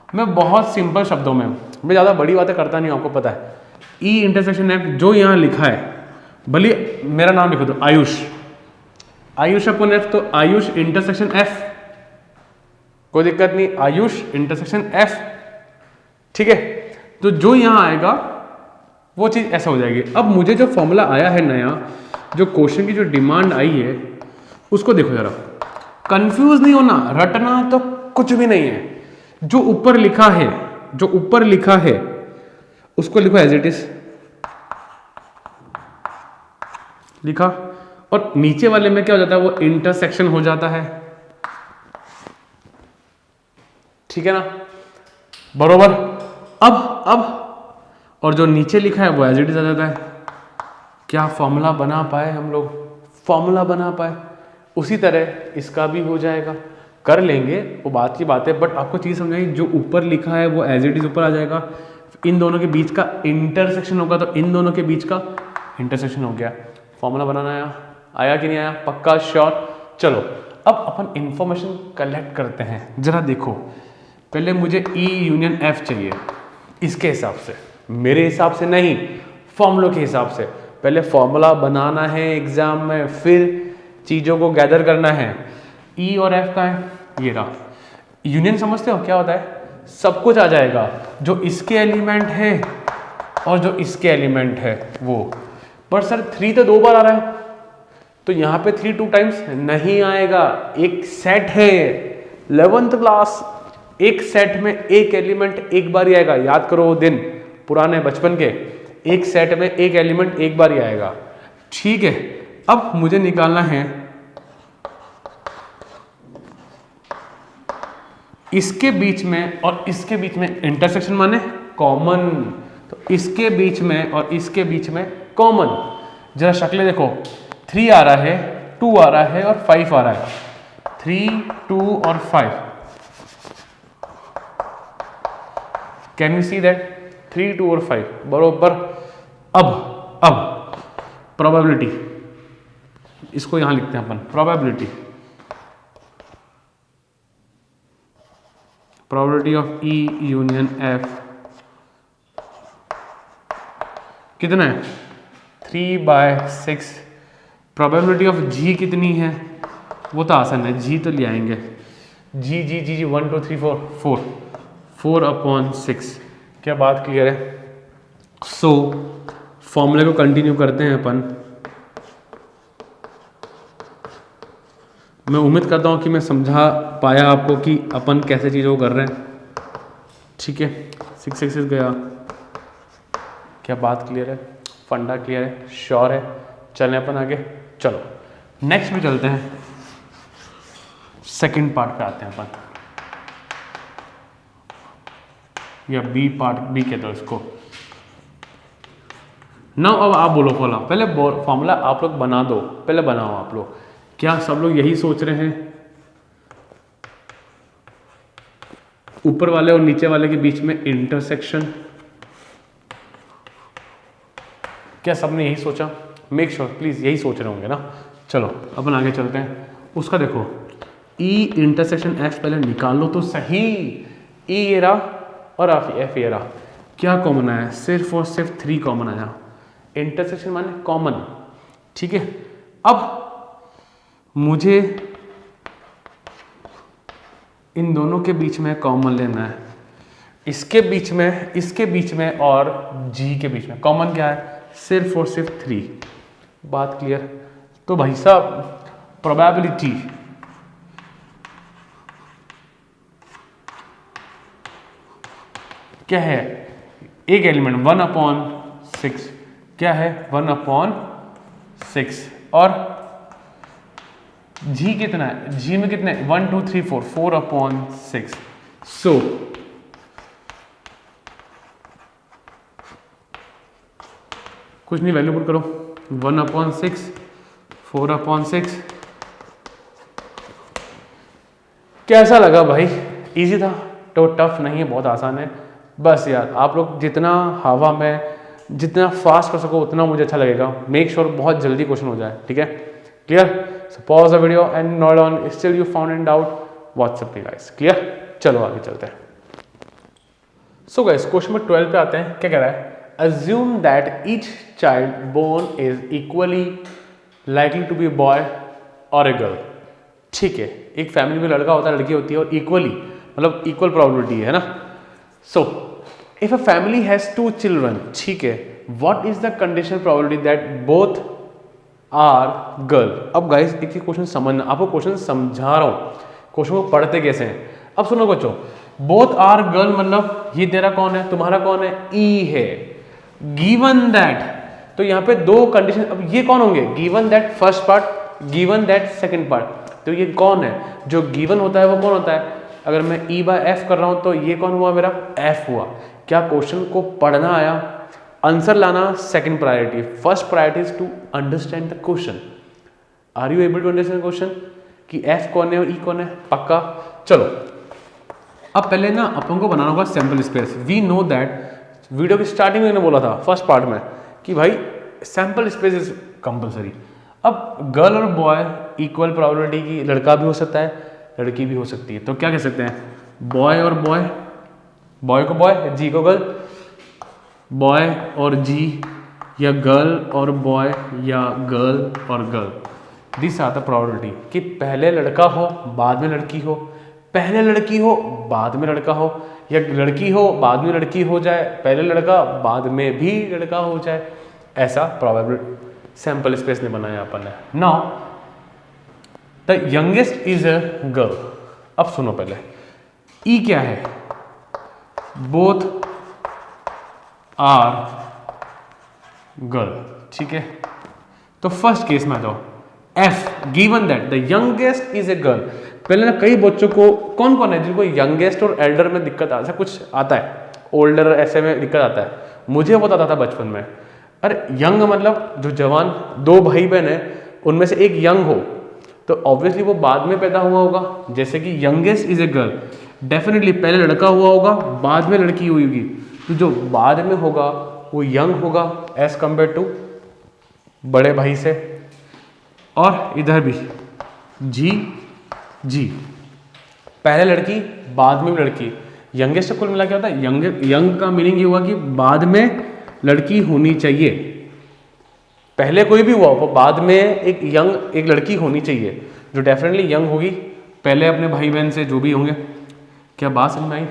मैं बहुत सिंपल शब्दों में, मैं ज़्यादा बड़ी बातें करता नहीं हूँ, आपको पता है। E इंटरसेक्शन F जो यहाँ लिखा है, भले मेरा नाम लिखो तो आयुष अपन F, तो आयुष इंटरसेक्शन F, कोई दिक्कत नहीं, आयुष इंटरसेक्शन F, ठीक है। तो जो यहाँ आएगा वो चीज़ ऐसा हो जाएगी। अब मुझे जो फॉर्मूला आया है नया, जो क्वेश्चन की जो डिमांड आई है, उसको देखो जरा। कंफ्यूज नहीं होना, रटना तो कुछ भी नहीं है। जो ऊपर लिखा है उसको लिखो एज इट इज, लिखा। और नीचे वाले में क्या हो जाता है, वो इंटरसेक्शन हो जाता है। ठीक है ना, बरोबर। अब और जो नीचे लिखा है वो एज इट इज आ जाता है। क्या फॉर्मूला बना पाए हम लोग, फॉर्मूला बना पाए, उसी तरह इसका भी हो जाएगा, कर लेंगे, वो बात की बात है। बट आपको चीज़ समझाई, जो ऊपर लिखा है वो एज इट इज ऊपर आ जाएगा, इन दोनों के बीच का इंटरसेक्शन होगा, तो इन दोनों के बीच का इंटरसेक्शन हो गया। फॉर्मूला बनाना आया कि नहीं आया, पक्का श्योर। चलो अब अपन इंफॉर्मेशन कलेक्ट करते हैं। जरा देखो, पहले मुझे E यूनियन F चाहिए, इसके हिसाब से, मेरे हिसाब से नहीं, फॉर्मूलों के हिसाब से। पहले फॉर्मूला बनाना है एग्जाम में, फिर चीज़ों को गैदर करना है। E और F का है, ये रहा। यूनियन समझते हो क्या होता है, सब कुछ आ जाएगा, जो इसके एलिमेंट है और जो इसके एलिमेंट है वो। पर सर 3 तो 2 बार आ रहा है, तो यहाँ पे 3 2 टाइम्स नहीं आएगा। एक सेट है 11th क्लास, एक सेट में एक एलिमेंट एक बार ही आएगा। याद करो वो दिन पुराने बचपन के, एक सेट में एक एलिमेंट एक बार ही आएगा। ठीक है, अब मुझे निकालना है इसके बीच में और इसके बीच में इंटरसेक्शन, माने कॉमन। तो इसके बीच में और इसके बीच में कॉमन। जरा शक्लें देखो, 3 आ रहा है, 2 आ रहा है और 5 आ रहा है। 3 2 और 5, कैन वी सी दैट 3 2 और 5 बरोबर। अब प्रोबेबिलिटी, इसको यहां लिखते हैं अपन, probability of E union F कितना है, 3/6। प्रोबेबिलिटी ऑफ G कितनी है, वो तो आसान है, G तो ले आएंगे। G 1 2 3 4 4/6। क्या बात क्लियर है। सो फॉर्मूले को कंटिन्यू करते हैं अपन। मैं उम्मीद करता हूँ कि मैं समझा पाया आपको कि अपन कैसे चीज़ों को कर रहे हैं। ठीक है, 6 गया। क्या बात क्लियर है, फंडा क्लियर है, श्योर है। चलें अपन आगे, चलो नेक्स्ट में चलते हैं, सेकंड पार्ट पे आते हैं अपन, या बी पार्ट, बी कहते हो इसको। ना अब आप बोलो पहले फॉर्मूला आप लोग बना दो, पहले बनाओ आप लोग। क्या सब लोग यही सोच रहे हैं, ऊपर वाले और नीचे वाले के बीच में इंटरसेक्शन? क्या सबने यही सोचा? मेक श्योर प्लीज यही सोच रहे होंगे ना। चलो अपन आगे चलते हैं। उसका देखो, E इंटरसेक्शन F पहले निकाल लो तो सही। E ये रहा और F ये रहा। क्या कॉमन आया, सिर्फ और सिर्फ 3 कॉमन आया। इंटरसेक्शन माने कॉमन, ठीक है। अब मुझे इन दोनों के बीच में कॉमन लेना है, इसके बीच में और G के बीच में कॉमन क्या है, सिर्फ और सिर्फ 3। बात क्लियर। तो भाई साहब प्रोबेबिलिटी क्या है, एक एलिमेंट 1/6 क्या है, 1/6। और G कितना है, G में कितने 1 2 3 4 4/6। सो कुछ नहीं, वैल्यू पुट करो, 1/6 4/6। कैसा लगा भाई, इजी था तो टफ नहीं है, बहुत आसान है। बस यार आप लोग जितना हवा में जितना फास्ट कर सको उतना मुझे अच्छा लगेगा। मेक श्योर बहुत जल्दी क्वेश्चन हो जाए, ठीक है, clear. So pause the video and note on, still you found in doubt WhatsApp पे गाइस, क्लियर। चलो आगे चलते हैं। सो गाइस क्वेश्चन नंबर 12 पे आते हैं। क्या कह रहा है, assume that each child born is equally likely to be a boy or a girl। ठीक है, एक फैमिली में लड़का होता है लड़की होती है और इक्वली मतलब इक्वल प्रोबेबिलिटी है ना। So if a family has 2 children, ठीक है, what is the conditional probability that both are girl. अब गाइस एक ही क्वेश्चन समझना, आपको क्वेश्चन समझा रहा हूँ, क्वेश्चन को पढ़ते कैसे हैं। अब सुनो बच्चों, बोथ आर गर्ल मतलब ये तेरा कौन है, तुम्हारा कौन है, ई है। गिवन दैट, तो यहाँ पे 2 कंडीशन, अब ये कौन होंगे, given that first part, given that second part. तो ये कौन है, जो गिवन होता है वो कौन होता है, अगर मैं E बाय एफ कर रहा हूँ तो ये कौन हुआ, मेरा F हुआ। क्या क्वेश्चन को पढ़ना आया, आंसर लाना second priority, first priority is to understand the question. Are you able to understand question कि F कौन है और E कौन है, पक्का। चलो अब पहले ना अपन को बनाना होगा sample space. We know that, video की स्टार्टिंग में मैंने बोला था फर्स्ट पार्ट में कि भाई सैंपल स्पेस इज कंपलसरी। अब गर्ल और बॉय इक्वल प्रोबेबिलिटी की, लड़का भी हो सकता है लड़की भी हो सकती है, तो क्या कह सकते हैं, बॉय और बॉय, बॉय को बॉय जी को गर्ल, बॉय और जी, या गर्ल और बॉय, या गर्ल और girl. This are the probability कि पहले लड़का हो बाद में लड़की हो, पहले लड़की हो बाद में लड़का हो, या लड़की हो बाद में लड़की हो जाए, पहले लड़का बाद में भी लड़का हो जाए, ऐसा प्रोबेबिलिटी सैंपल स्पेस ने बनाया अपन ने। Now the youngest is a girl. अब सुनो पहले, ई क्या है, बोथ आर गर्ल, ठीक है। तो फर्स्ट केस में आ जाओ, F given that the youngest is a girl. पहले ना कई बच्चों को, कौन कौन है जिनको यंगेस्ट और एल्डर में दिक्कत ऐसा कुछ आता है, ओल्डर ऐसे में दिक्कत आता है, मुझे वो आता था बचपन में। अरे यंग मतलब जो जवान, दो भाई बहन है उनमें से एक यंग हो तो ऑब्वियसली वो बाद में पैदा हुआ होगा। जैसे कि youngest is a girl, definitely पहले लड़का हुआ होगा बाद में लड़की हुई होगी, तो जो बाद में होगा वो यंग होगा एज कंपेयर टू बड़े भाई से। और इधर भी जी जी, पहले लड़की बाद में लड़की, यंगेस्ट कुल मिला क्या होता है, यंग का मीनिंग ये हुआ कि बाद में लड़की होनी चाहिए। पहले कोई भी हुआ वो बाद में एक यंग एक लड़की होनी चाहिए जो डेफिनेटली यंग होगी पहले अपने भाई बहन से जो भी होंगे। क्या बात समझ में आई?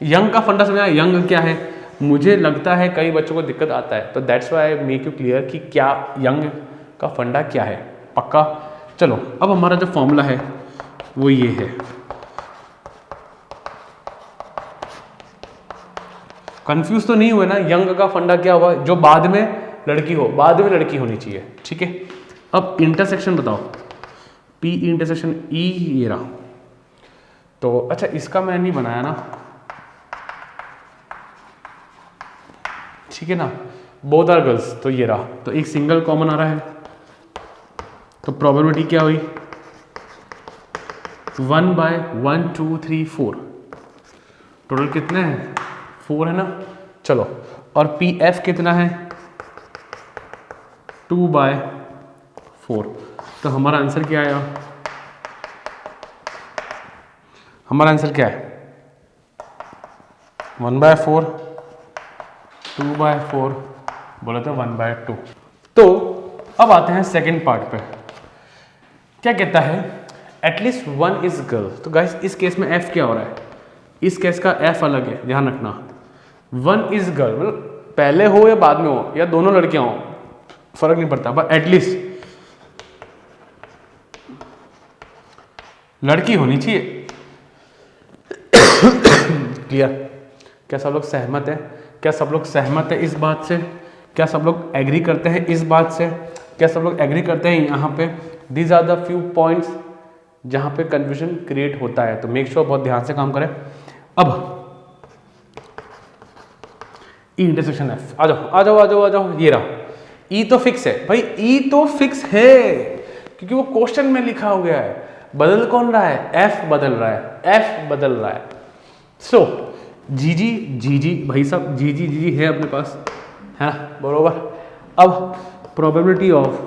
यंग का फंडा समझ आया, यंग क्या है। मुझे लगता है कई बच्चों को दिक्कत आता है, तो that's why I make you clear कि क्या यंग का फंडा क्या है, पक्का। चलो अब हमारा जो फॉर्मूला है वो ये है, कंफ्यूज तो नहीं हुए ना, यंग का फंडा क्या हुआ, जो बाद में लड़की हो, बाद में लड़की होनी चाहिए, ठीक है। अब इंटरसेक्शन बताओ, पी इंटरसेक्शन ई ये रहा। तो अच्छा इसका मैं नहीं बनाया ना, ठीक है ना, बोथ आर गर्ल्स, तो ये रहा, तो एक सिंगल कॉमन आ रहा है, तो प्रोबेबिलिटी क्या हुई 1 बाय 1 2 3 4, टोटल कितने हैं 4 है ना। चलो और पी एफ कितना है 2 बाय 4, तो हमारा आंसर क्या आया, हमारा आंसर क्या है 1 बाय 4 2 बाय 4 बोला था 1 बाय 2। तो अब आते हैं सेकंड पार्ट पे, क्या कहता है एटलीस्ट 1 इज गर्ल। तो गाइस इस केस में एफ क्या हो रहा है, इस केस का एफ अलग है, ध्यान रखना। 1 इज गर्ल मतलब पहले हो या बाद में हो या दोनों लड़कियां हो, फर्क नहीं पड़ता, बट एटलीस्ट लड़की होनी चाहिए। क्लियर? क्या सब लोग सहमत है? क्या सब लोग सहमत है इस बात से? क्या सब लोग एग्री करते हैं इस बात से? क्या सब लोग एग्री करते हैं यहाँ पे? These are the few points जहाँ पे कंफ्यूजन क्रिएट होता है, तो मेक श्योर बहुत ध्यान से काम करें। अब ई इंटरसेक्शन एफ, आ जाओ आ जाओ आ जाओ आ जाओ, ये रहा। ई तो फिक्स है भाई, ई तो फिक्स है क्योंकि वो क्वेश्चन में लिखा हो गया है। बदल कौन रहा है, एफ बदल रहा है, एफ बदल रहा है। सो जी जी जी जी भाई साहब, जी जी जी जी है अपने पास, है ना, बरोबर। अब प्रोबेबिलिटी ऑफ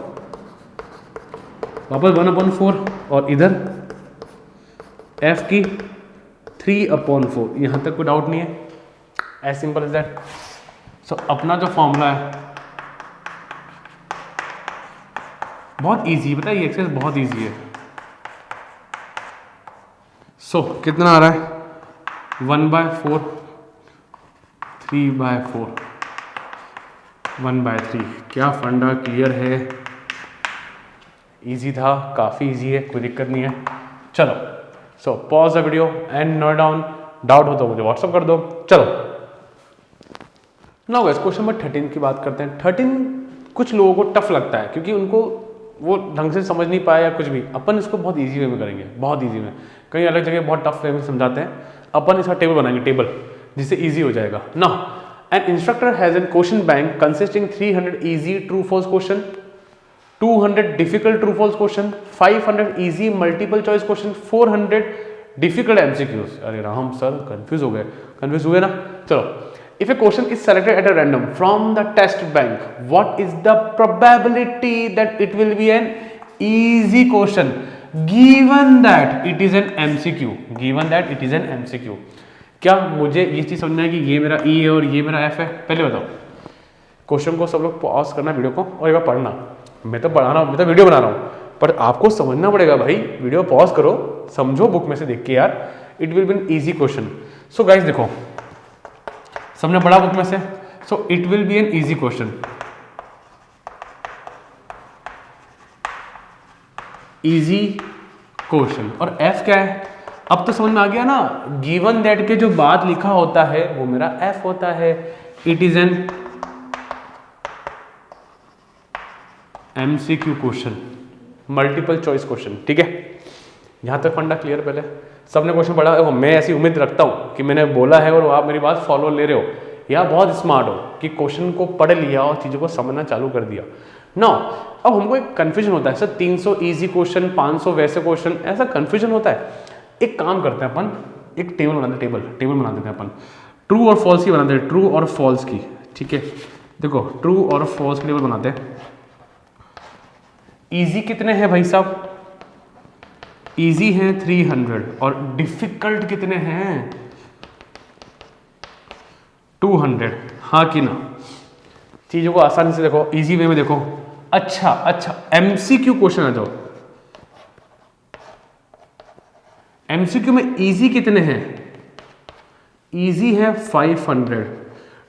वापस 1/4 और इधर एफ की 3/4, यहां तक कोई डाउट नहीं है, एज सिंपल एज दैट। सो अपना जो फॉर्मूला है बहुत इजी, पता है ये एक्सरसाइज बहुत इजी है। सो कितना आ रहा है 1/4 3/4 1/3। क्या फंडा क्लियर है? इजी था, काफ़ी इजी है, कोई दिक्कत नहीं है। चलो so pause the video and note down, doubt हो तो मुझे व्हाट्सअप कर दो। चलो नाउ गाइस क्वेश्चन नंबर 13 की बात करते हैं। 13 कुछ लोगों को टफ लगता है क्योंकि उनको वो ढंग से समझ नहीं पाया या कुछ भी, अपन इसको बहुत ईजी वे में करेंगे, बहुत ईजी में। कहीं अलग जगह बहुत टफ वे में समझाते हैं, अपन इसका टेबल बनाएंगे, टेबल जिससे ईजी हो जाएगा ना। An instructor has an question bank consisting 300 easy true false question, 200 difficult true false question, 500 easy multiple choice question, 400 difficult MCQs. अरे राम सर कंफ्यूज हो गए, कंफ्यूज हुए ना। चलो, if a question is selected at a random from the test bank, what is the probability that it will be an easy question given that it is an MCQ, given that it is an MCQ। क्या मुझे ये चीज समझना है कि ये मेरा E है और ये मेरा F है? पहले बताओ, क्वेश्चन को सब लोग पॉज करना वीडियो को और एक बार पढ़ना। मैं तो पढ़ा रहा हूँ, मैं तो वीडियो बना रहा हूँ, पर आपको समझना पड़ेगा भाई। वीडियो पॉज करो, समझो बुक में से देख के यार। It will B an easy question. So guys देखो, सबने पढ़ा बुक में से, so it will B an easy question, easy question. और एफ क्या है? अब तो समझ में आ गया ना, गिवन दैट के जो बात लिखा होता है वो मेरा एफ होता है। It is an MCQ question, multiple choice question. ठीक है, यहां तक फंडा क्लियर? पहले सबने क्वेश्चन पढ़ा है। मैं ऐसी उम्मीद रखता हूँ कि मैंने बोला है और आप मेरी बात फॉलो ले रहे हो या बहुत स्मार्ट हो कि क्वेश्चन को पढ़ लिया और चीज़ों को समझना चालू कर दिया ना। अब हमको एक कन्फ्यूजन होता है सर, 300 इजी क्वेश्चन, 500 वैसे क्वेश्चन, ऐसा कन्फ्यूजन होता है। एक काम करते हैं अपन, एक टेबल बनाते हैं, टेबल बना देते हैं अपन, ट्रू और फॉल्स की बनाते हैं, ट्रू और फॉल्स की। ठीक है, देखो ट्रू और फॉल्स की टेबल बनाते हैं। ईजी कितने हैं भाई साहब? इजी है 300 और डिफिकल्ट कितने हैं? 200। हाँ कि ना? चीजों को आसानी से देखो, इजी वे में देखो। अच्छा, एमसीक्यू क्वेश्चन आ जाओ। एमसीक्यू में इजी कितने हैं? इजी है 500।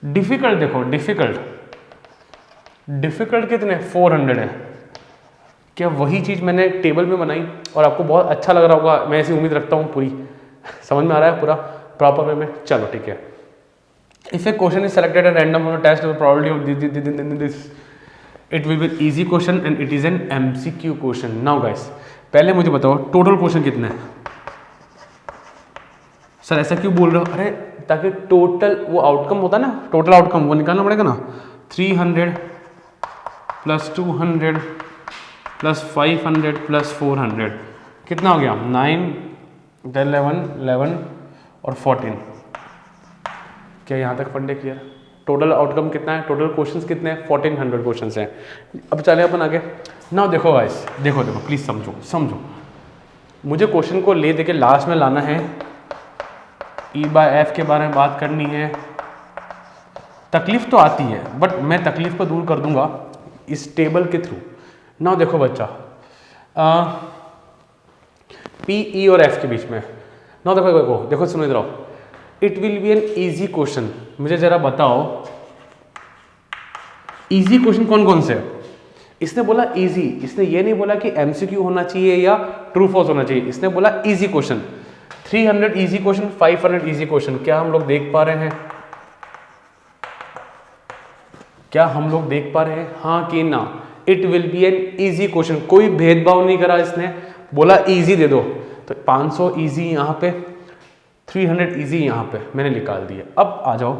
डिफिकल्ट देखो, डिफिकल्ट कितने? 400 है। क्या वही चीज़ मैंने टेबल में बनाई और आपको बहुत अच्छा लग रहा होगा? मैं ऐसी उम्मीद रखता हूँ पूरी। समझ में आ रहा है पूरा प्रॉपर वे में? चलो ठीक है। If a question is selected at random from the test probability of this, it will be easy question and it is an MCQ question. Now guys, पहले मुझे बताओ टोटल क्वेश्चन कितने हैं? सर ऐसा क्यों बोल रहे हो? अरे ताकि टोटल वो आउटकम होता है ना, टोटल आउटकम वो निकालना पड़ेगा ना। 300 प्लस 200 प्लस 500 प्लस 400 कितना हो गया? 9, 10, 11 और 14। क्या यहाँ तक फंडे क्लियर? टोटल आउटकम कितना है? टोटल क्वेश्चंस कितने हैं? 1400 क्वेश्चंस हैं। अब चले अपन आगे ना। देखो गाइस, देखो प्लीज समझो। मुझे क्वेश्चन को ले दे के लास्ट में लाना है, ई बाय एफ के बारे में बात करनी है। तकलीफ तो आती है, बट मैं तकलीफ को दूर कर दूंगा इस टेबल के थ्रू ना। देखो बच्चा, पी ई और एफ के बीच में ना, देखो सुनो इधर आओ। It will B an easy question. मुझे जरा बताओ इजी क्वेश्चन कौन कौन से? इसने बोला इजी, इसने ये नहीं बोला कि एमसीक्यू होना चाहिए या ट्रू फॉल्स होना चाहिए। इसने बोला easy question. 300 easy question, 500 easy question. क्या हम लोग देख पा रहे हैं? हाँ कि ना? It will B an easy question. कोई भेदभाव नहीं करा इसने, बोला इजी दे दो। तो 500 इजी यहाँ पे, 300 इजी यहाँ पे मैंने निकाल दिया। अब आ जाओ,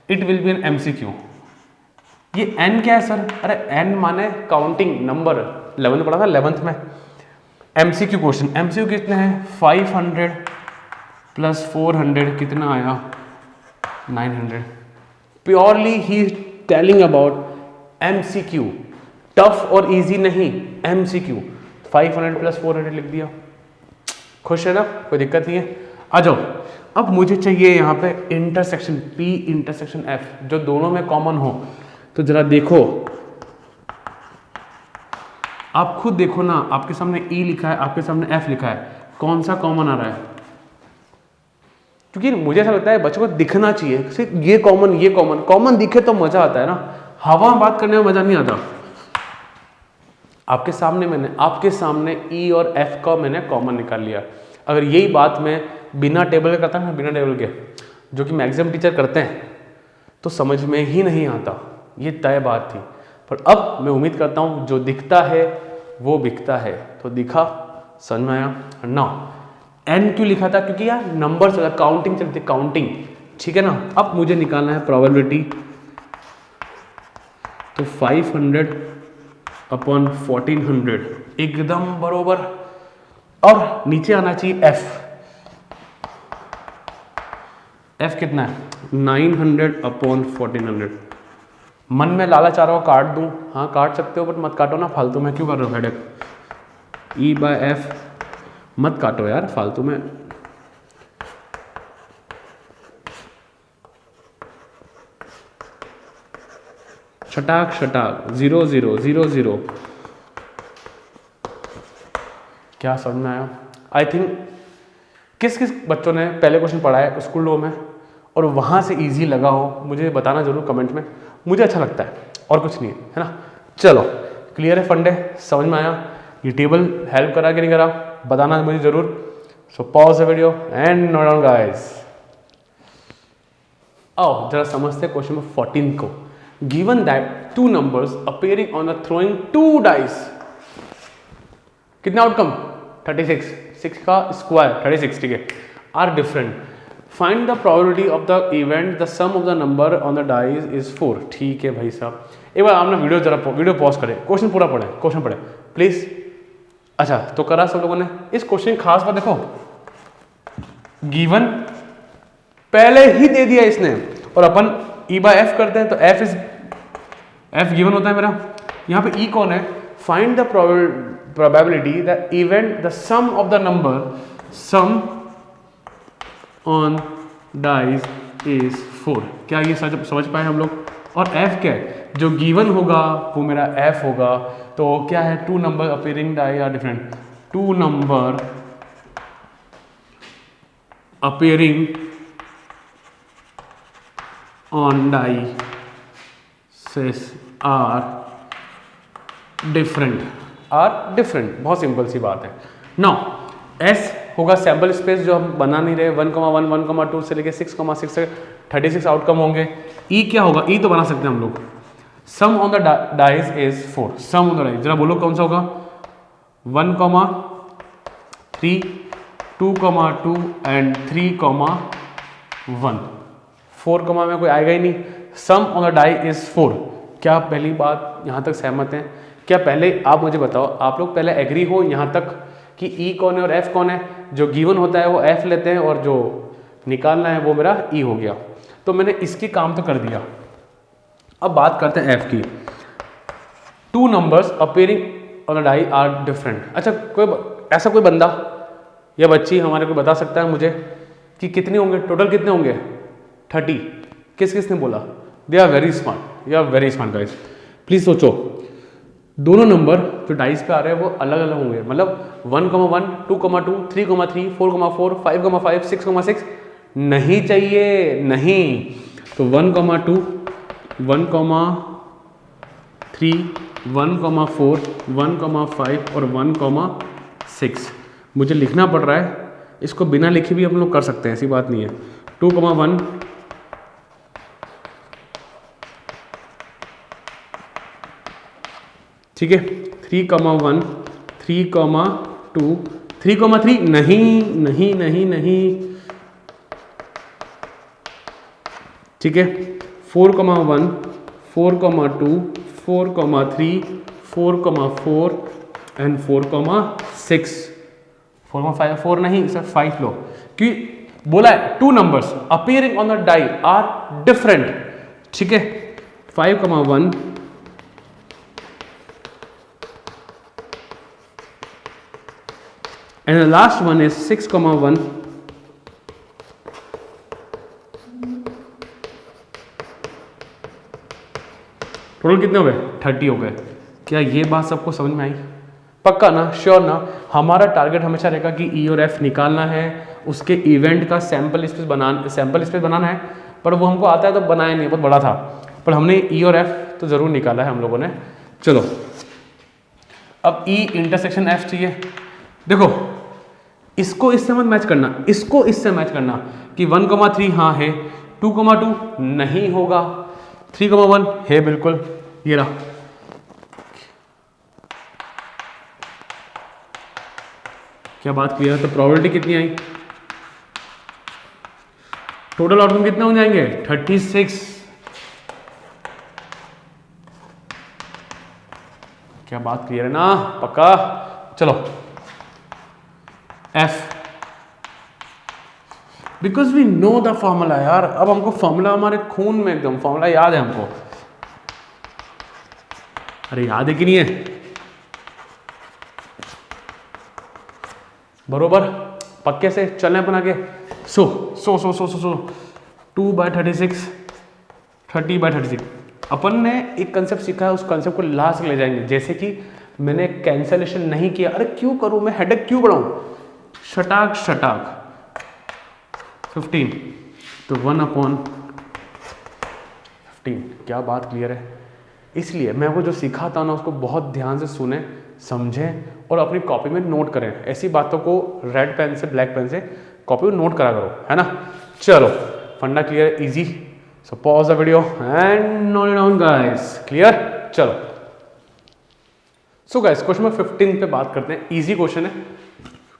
it will B an MCQ. ये एन क्या है सर? अरे एन माने काउंटिंग नंबर, 11 पढ़ा था 11th में। एमसीक्यू क्वेश्चन, एमसीक्यू कितने हैं? 500 प्लस 400 कितना आया? 900। Purely he telling about MCQ, tough और इजी नहीं, एमसीक्यू। 500 प्लस 400 लिख दिया। खुश है ना? कोई दिक्कत नहीं है। आ जाओ, अब मुझे चाहिए यहाँ पे इंटरसेक्शन P इंटरसेक्शन F, जो दोनों में कॉमन हो। तो जरा देखो, आप खुद देखो ना, आपके सामने E लिखा है, आपके सामने F लिखा है, कौन सा कॉमन आ रहा है? क्योंकि मुझे ऐसा लगता है बच्चों को दिखना चाहिए, सिर्फ ये कॉमन दिखे तो मजा आता है ना। हवा में बात करने में मजा नहीं आता। आपके सामने E और F का मैंने कॉमन निकाल लिया। अगर यही बात मैं बिना टेबल के करता ना, बिना टेबल के, जो कि मैक्सिमम टीचर करते हैं, तो समझ में ही नहीं आता। ये तय बात थी। पर अब मैं उम्मीद करता हूँ जो दिखता है वो बिकता है। तो दिखा, समझ में आया ना। एन क्यों लिखा था? क्योंकि यार नंबर चला, काउंटिंग चलती, काउंटिंग, ठीक है ना। अब मुझे निकालना है प्रोबेबिलिटी, तो 500 अपॉन 1400 एकदम बरोबर, और नीचे आना चाहिए एफ। एफ कितना है? 900 अपॉन 1400। मन में लालच आ रहा हो काट दूं, हाँ काट सकते हो, बट मत काटो ना फालतू में, क्यों कर रहे हो हेडेक। ई बाय एफ मत काटो यार फालतू में। छटाक छटाक 0 0 0 0। क्या समझ में आया? आई थिंक किस किस बच्चों ने पहले क्वेश्चन पढ़ा है स्कूलों में और वहाँ से इजी लगा हो, मुझे बताना जरूर कमेंट में, मुझे अच्छा लगता है और कुछ नहीं है ना। चलो क्लियर है फंडे, समझ में आया? ये टेबल हेल्प करा कि नहीं करा बताना मुझे जरूर। So pause the video and note down guys. आओ जरा समझते हैं क्वेश्चन नंबर 14 को। Given that two numbers appearing on a throwing two dice, कितना आउटकम 36, 6 का स्क्वायर 36, ठीक है, are different, find the probability of the event the sum of the number on the dice is 4। ठीक है भाई साहब, एक बार आपने वीडियो पॉज करें, क्वेश्चन पूरा पढ़े, क्वेश्चन पढ़े प्लीज। अच्छा तो करा सब लोगों ने? इस क्वेश्चन खास बात देखो, गिवन पहले ही दे दिया इसने, और अपन ई बाय एफ करते हैं तो एफ गिवन होता है मेरा। यहाँ पे ई कौन है? Find the probability the event the sum of the number sum on dice is 4। क्या ये समझ पाए हम लोग? और f क्या है? जो गिवन होगा वो मेरा f होगा। तो क्या है? Two number appearing die are different, two number appearing on dices are different, बहुत सिंपल सी बात है। नाउ एस होगा सैम्पल स्पेस जो हम बना नहीं रहे, 1,1 1,2 से लेके 6,6 तक 36 आउटकम होंगे। ई क्या होगा? ई तो बना सकते हैं हम लोग। Sum on the dice is 4, sum on the dice जरा बोलो कौन सा होगा? 1,3 2,2 एंड 3,1। 4 कमा में कोई आएगा ही नहीं। सम ऑन द डाई इज 4। क्या पहली बात यहाँ तक सहमत हैं? क्या पहले आप मुझे बताओ, आप लोग पहले एग्री हो यहाँ तक कि ई कौन है और एफ कौन है? जो गिवन होता है वो एफ लेते हैं और जो निकालना है वो मेरा ई हो गया। तो मैंने इसकी काम तो कर दिया। अब बात करते हैं एफ की। Two numbers appearing on a die are different. अच्छा ऐसा कोई बंदा या बच्ची हमारे को बता सकता है मुझे कि कितने होंगे टोटल? कितने होंगे? 30। किसने बोला? They are very smart, you are very smart guys. Please सोचो, दोनों नंबर जो डाइस पे आ रहे हैं वो अलग अलग होंगे, मतलब 1,1 2,2 3,3 4,4 5,5 6,6 नहीं चाहिए, नहीं। तो 1,2 1,3 1,4 1,5 और 1,6 मुझे लिखना पड़ रहा है। इसको बिना लिखे भी हम लोग कर सकते हैं, ऐसी बात नहीं है। 2,1 ठीक है, 3,1 3,2 3,3 नहीं, ठीक है, 4,1 4,2 4,3 4,4 एंड 4,6 4,5 4 नहीं सर 5 लो, कि बोला है two numbers appearing on the die are different, ठीक है। 5,1 and the last one is 6,1 total कितने हो गए? 30 हो गए। क्या ये बात सबको समझ में आई? पक्का ना? श्योर ना? हमारा टारगेट हमेशा रहेगा कि ई और एफ निकालना है, उसके इवेंट का सैम्पल स्पेस बनाना है, पर वो हमको आता है तो बनाया नहीं, बहुत बड़ा था, पर हमने ई और एफ तो ज़रूर निकाला है हम लोगों ने। चलो अब ई इंटरसेक्शन एफ चाहिए। देखो इसको इससे मत मैच करना, इसको इससे मैच करना कि 1,3 हाँ है, 2,2 नहीं होगा, 3,1 है बिल्कुल, ये रहा। क्या बात क्लियर है? तो प्रोबेबिलिटी कितनी आई? टोटल आउटकम कितने हो जाएंगे? 36। क्या बात क्लियर है ना? पक्का? चलो F, because we know the formula यार। अब हमको फॉर्मूला हमारे खून में एकदम फॉर्मूला याद है हमको। अरे याद है कि नहीं है? बरोबर पक्के से चलने अपन आगे। सो 2/36, 30/36। अपन ने एक कंसेप्ट सीखा है, उस कंसेप्ट को लास्ट ले जाएंगे। जैसे कि मैंने कैंसलेशन नहीं किया, अरे क्यों करूं मैं, हेडेक क्यों बढ़ाऊं? शटाक 15, तो 1/15। क्या बात क्लियर है? इसलिए मैं वो जो सिखाता ना उसको बहुत ध्यान से सुने, समझें और अपनी कॉपी में नोट करें। ऐसी बातों को रेड पेन से, ब्लैक पेन से कॉपी में नोट करा करो, है ना? चलो फंडा clear, easy. So pause the video and note it down guys. Clear? चलो सो गाइस क्वेश्चन नंबर 15 पे बात करते हैं। इजी क्वेश्चन है।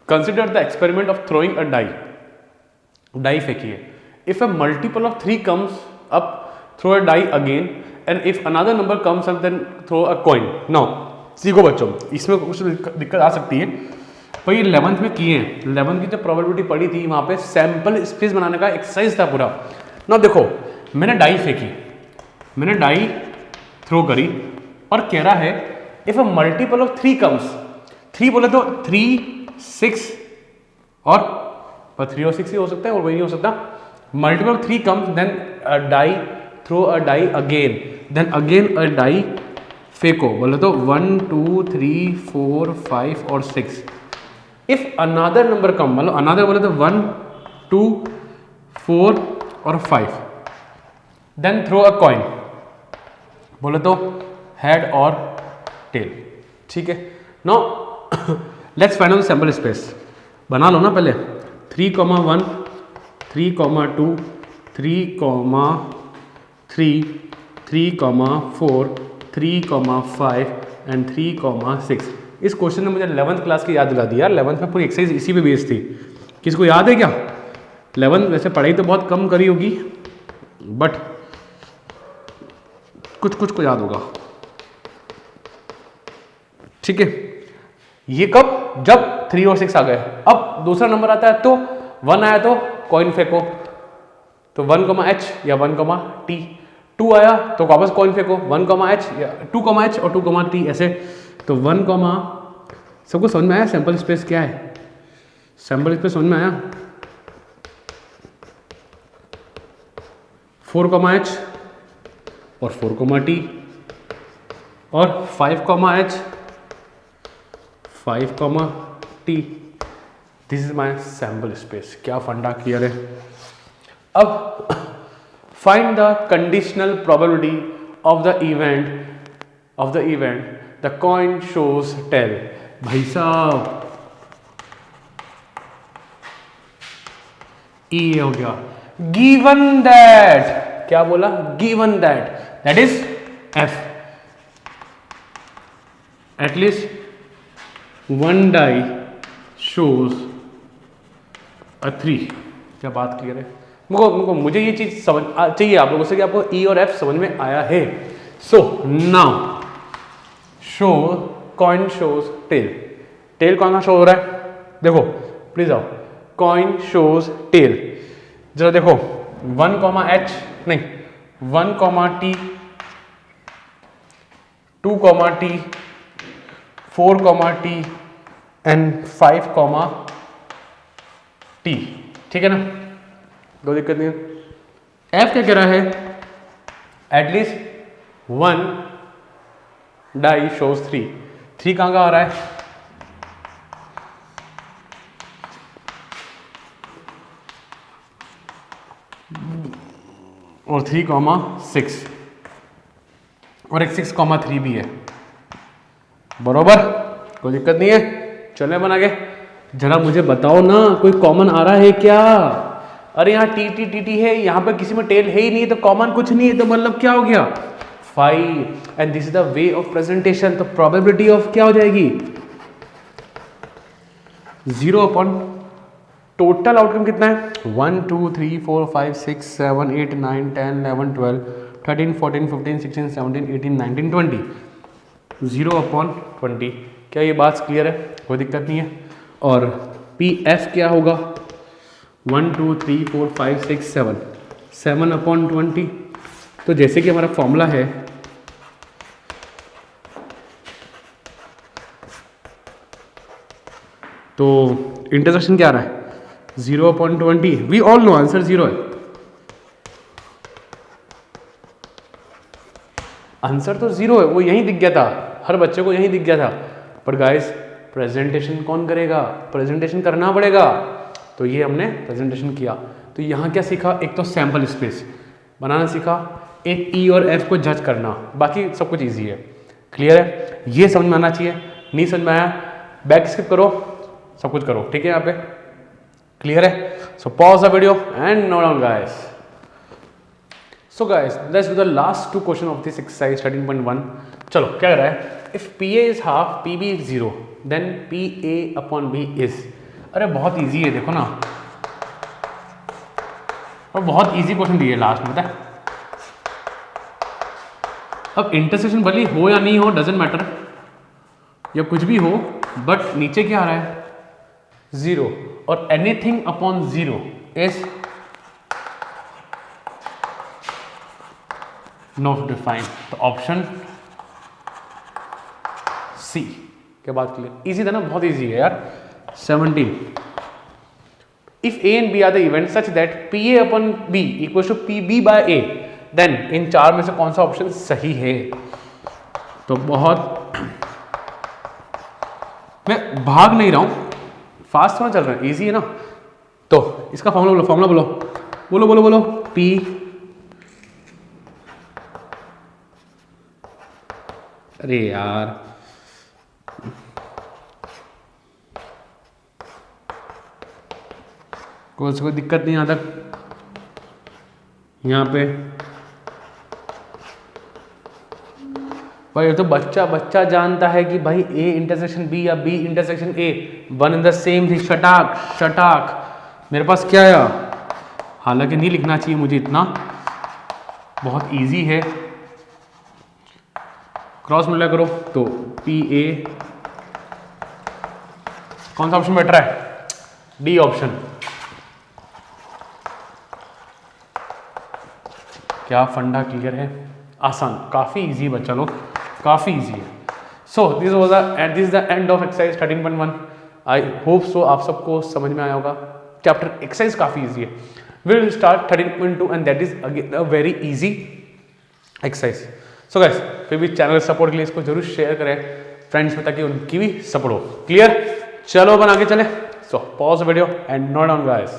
Consider the experiment of throwing a die. Die फेंकिए। If a multiple of 3 comes up, throw a die again, and if another number comes up then throw a coin. Now सीखो बच्चों, इसमें कुछ दिक्कत आ सकती है पर ये 11th में किए हैं। 11th की जब प्रोबेबिलिटी पड़ी थी वहां पे सैंपल स्पेस बनाने का एक्सरसाइज था पूरा ना। देखो मैंने डाई फेंकी, मैंने डाई थ्रो करी और कह रहा है if a multiple of 3 comes, 3 बोले तो 3, 6 और 3 और 6 ही हो सकता है और वही नहीं हो सकता। Multiple of 3 comes then a die, throw a die again, then again a die फेंको। बोले तो 1, 2, 3, 4, 5 और 6। इफ अनदर नंबर कम, मतलब अनदर बोले तो 1, 2, 4 और 5, देन थ्रो अ कॉइन। बोले तो हेड और टेल। ठीक है। Now let's find out sample space. बना लो ना पहले। 3,1, 3,2, 3,3, 3,4, 3,5 एंड 3,6। इस क्वेश्चन ने मुझे 11th क्लास की याद दिला दी यार। 11th में पूरी एक्सरसाइज इसी पे बेस्ड थी। किसको याद है क्या? 11th वैसे पढ़ाई तो बहुत कम करी होगी बट कुछ को याद होगा। ठीक है। ये कब? जब 3 और 6 आ गए। अब दूसरा नंबर आता है तो 1 आया तो कॉइन फेंको, तो 1,h या 1,t। 2 आया तो वापस कॉइन फेंको, 1,h या 2,h और 2,t ऐसे। तो 1, सबको समझ में आया सैंपल स्पेस क्या है? सैंपल स्पेस समझ में आया? 4,h और 4,t और 5,h, 5,t। This is my sample space. क्या फंडा क्लियर है? अब find the conditional probability of the event the coin shows tail. भाई साहब ये हो गया गिवन दैट। क्या बोला? Given that is F. At least 1 डाई शोज अ 3। क्या बात क्लियर है? मुझे ये चीज समझ चाहिए आप लोगों से कि आपको ई और एफ समझ में आया है। So now show coin shows tail. Tail कौन सा शो हो रहा है? देखो प्लीज आओ। Coin shows tail. जरा देखो 1,h नहीं 1,t, 2,t, 4,t and 5,t। ठीक है ना? कोई दिक्कत नहीं है। एफ क्या कह रहा है? एटलीस्ट 1 डाई शोज 3। 3 कहां का आ रहा है? और 3,6 और एक 6,3 भी है। बरोबर, कोई दिक्कत नहीं है। चले बना के जरा मुझे बताओ ना कोई कॉमन आ रहा है क्या? अरे यहाँ टी है, यहाँ पे किसी में टेल है ही नहीं, तो कॉमन कुछ नहीं है, तो मतलब क्या हो गया? 5। And this is the way of presentation. तो प्रोबेबिलिटी ऑफ क्या हो जाएगी? 0 अपॉन टोटल आउटकम कितना है 1 2 3 4 5 6 7 8 9 10 11 12 13 14 15 16 17 18 19 20 0 अपॉन 20। क्या ये बात क्लियर है? कोई दिक्कत नहीं है। और पी एफ क्या होगा 1 2 3 4 5 6 7 7 अपॉन 20। तो जैसे कि हमारा फॉर्मूला है तो इंटरसेक्शन क्या आ रहा है 0 upon 20। We all know answer 0 है। आंसर तो 0 है, वो यहीं दिख गया था, हर बच्चे को यहीं दिख गया था। पर गाइस प्रेजेंटेशन कौन करेगा? प्रेजेंटेशन करना पड़ेगा। तो ये हमने प्रेजेंटेशन किया। तो यहाँ क्या सीखा? एक तो सैम्पल स्पेस बनाना सीखा, एक ई और एफ को जज करना, बाकी सब कुछ ईजी है। क्लियर है? ये समझ में आना चाहिए। नहीं समझ में आया बैक स्किप करो, सब कुछ करो, ठीक है? यहाँ पे क्लियर है? सो pause the video and note down guys. So guys, let's do the last two question of this exercise 13.1. चलो क्या कर रहा है? If PA is half, PB is 0, then PA upon B is. अरे बहुत इजी है, देखो ना, और बहुत इजी क्वेश्चन दिए लास्ट में, पता है? अब इंटरसेक्शन भले हो या नहीं हो डजेंट मैटर, या कुछ भी हो, बट नीचे क्या आ रहा है 0 और anything upon 0 is not defined. तो ऑप्शन सी। क्या बात क्लियर? इजी था ना? बहुत इजी है यार। 17 if A and B are the event such that P A upon B equal to P B by A, then इन चार में से कौन सा ऑप्शन सही है? तो बहुत मैं भाग नहीं रहा हूं, फास्ट थोड़ा चल रहा है, इजी है ना। तो इसका फॉर्मूला बोलो, फॉर्मूला बोलो, बोलो बोलो बोलो। पी अरे यार कोई दिक्कत नहीं, यहाँ तक यहाँ पे भाई ये तो बच्चा जानता है कि भाई ए इंटरसेक्शन बी या B intersection A one in the same थी। शटाक शटाक मेरे पास क्या आया? हालांकि नहीं लिखना चाहिए मुझे इतना, बहुत इजी है। क्रॉस मल्टीप्लाई करो तो पी ए, कौन सा ऑप्शन बेटर है? D option. क्या फंडा क्लियर है? आसान, काफी इजी बच्चा लोग, काफी इजी है। So this was the end of exercise 13.1। I hope so आप सबको समझ में आया होगा। चैप्टर एक्सरसाइज काफी इजी है। We will start 13.2 and that is again a very easy exercise. So guys फिर भी चैनल सपोर्ट के लिए इसको जरूर शेयर करें फ्रेंड्स में, ताकि उनकी भी सपोर्ट हो। क्लियर? चलो अपन आगे चले। सो pause video and note down guys.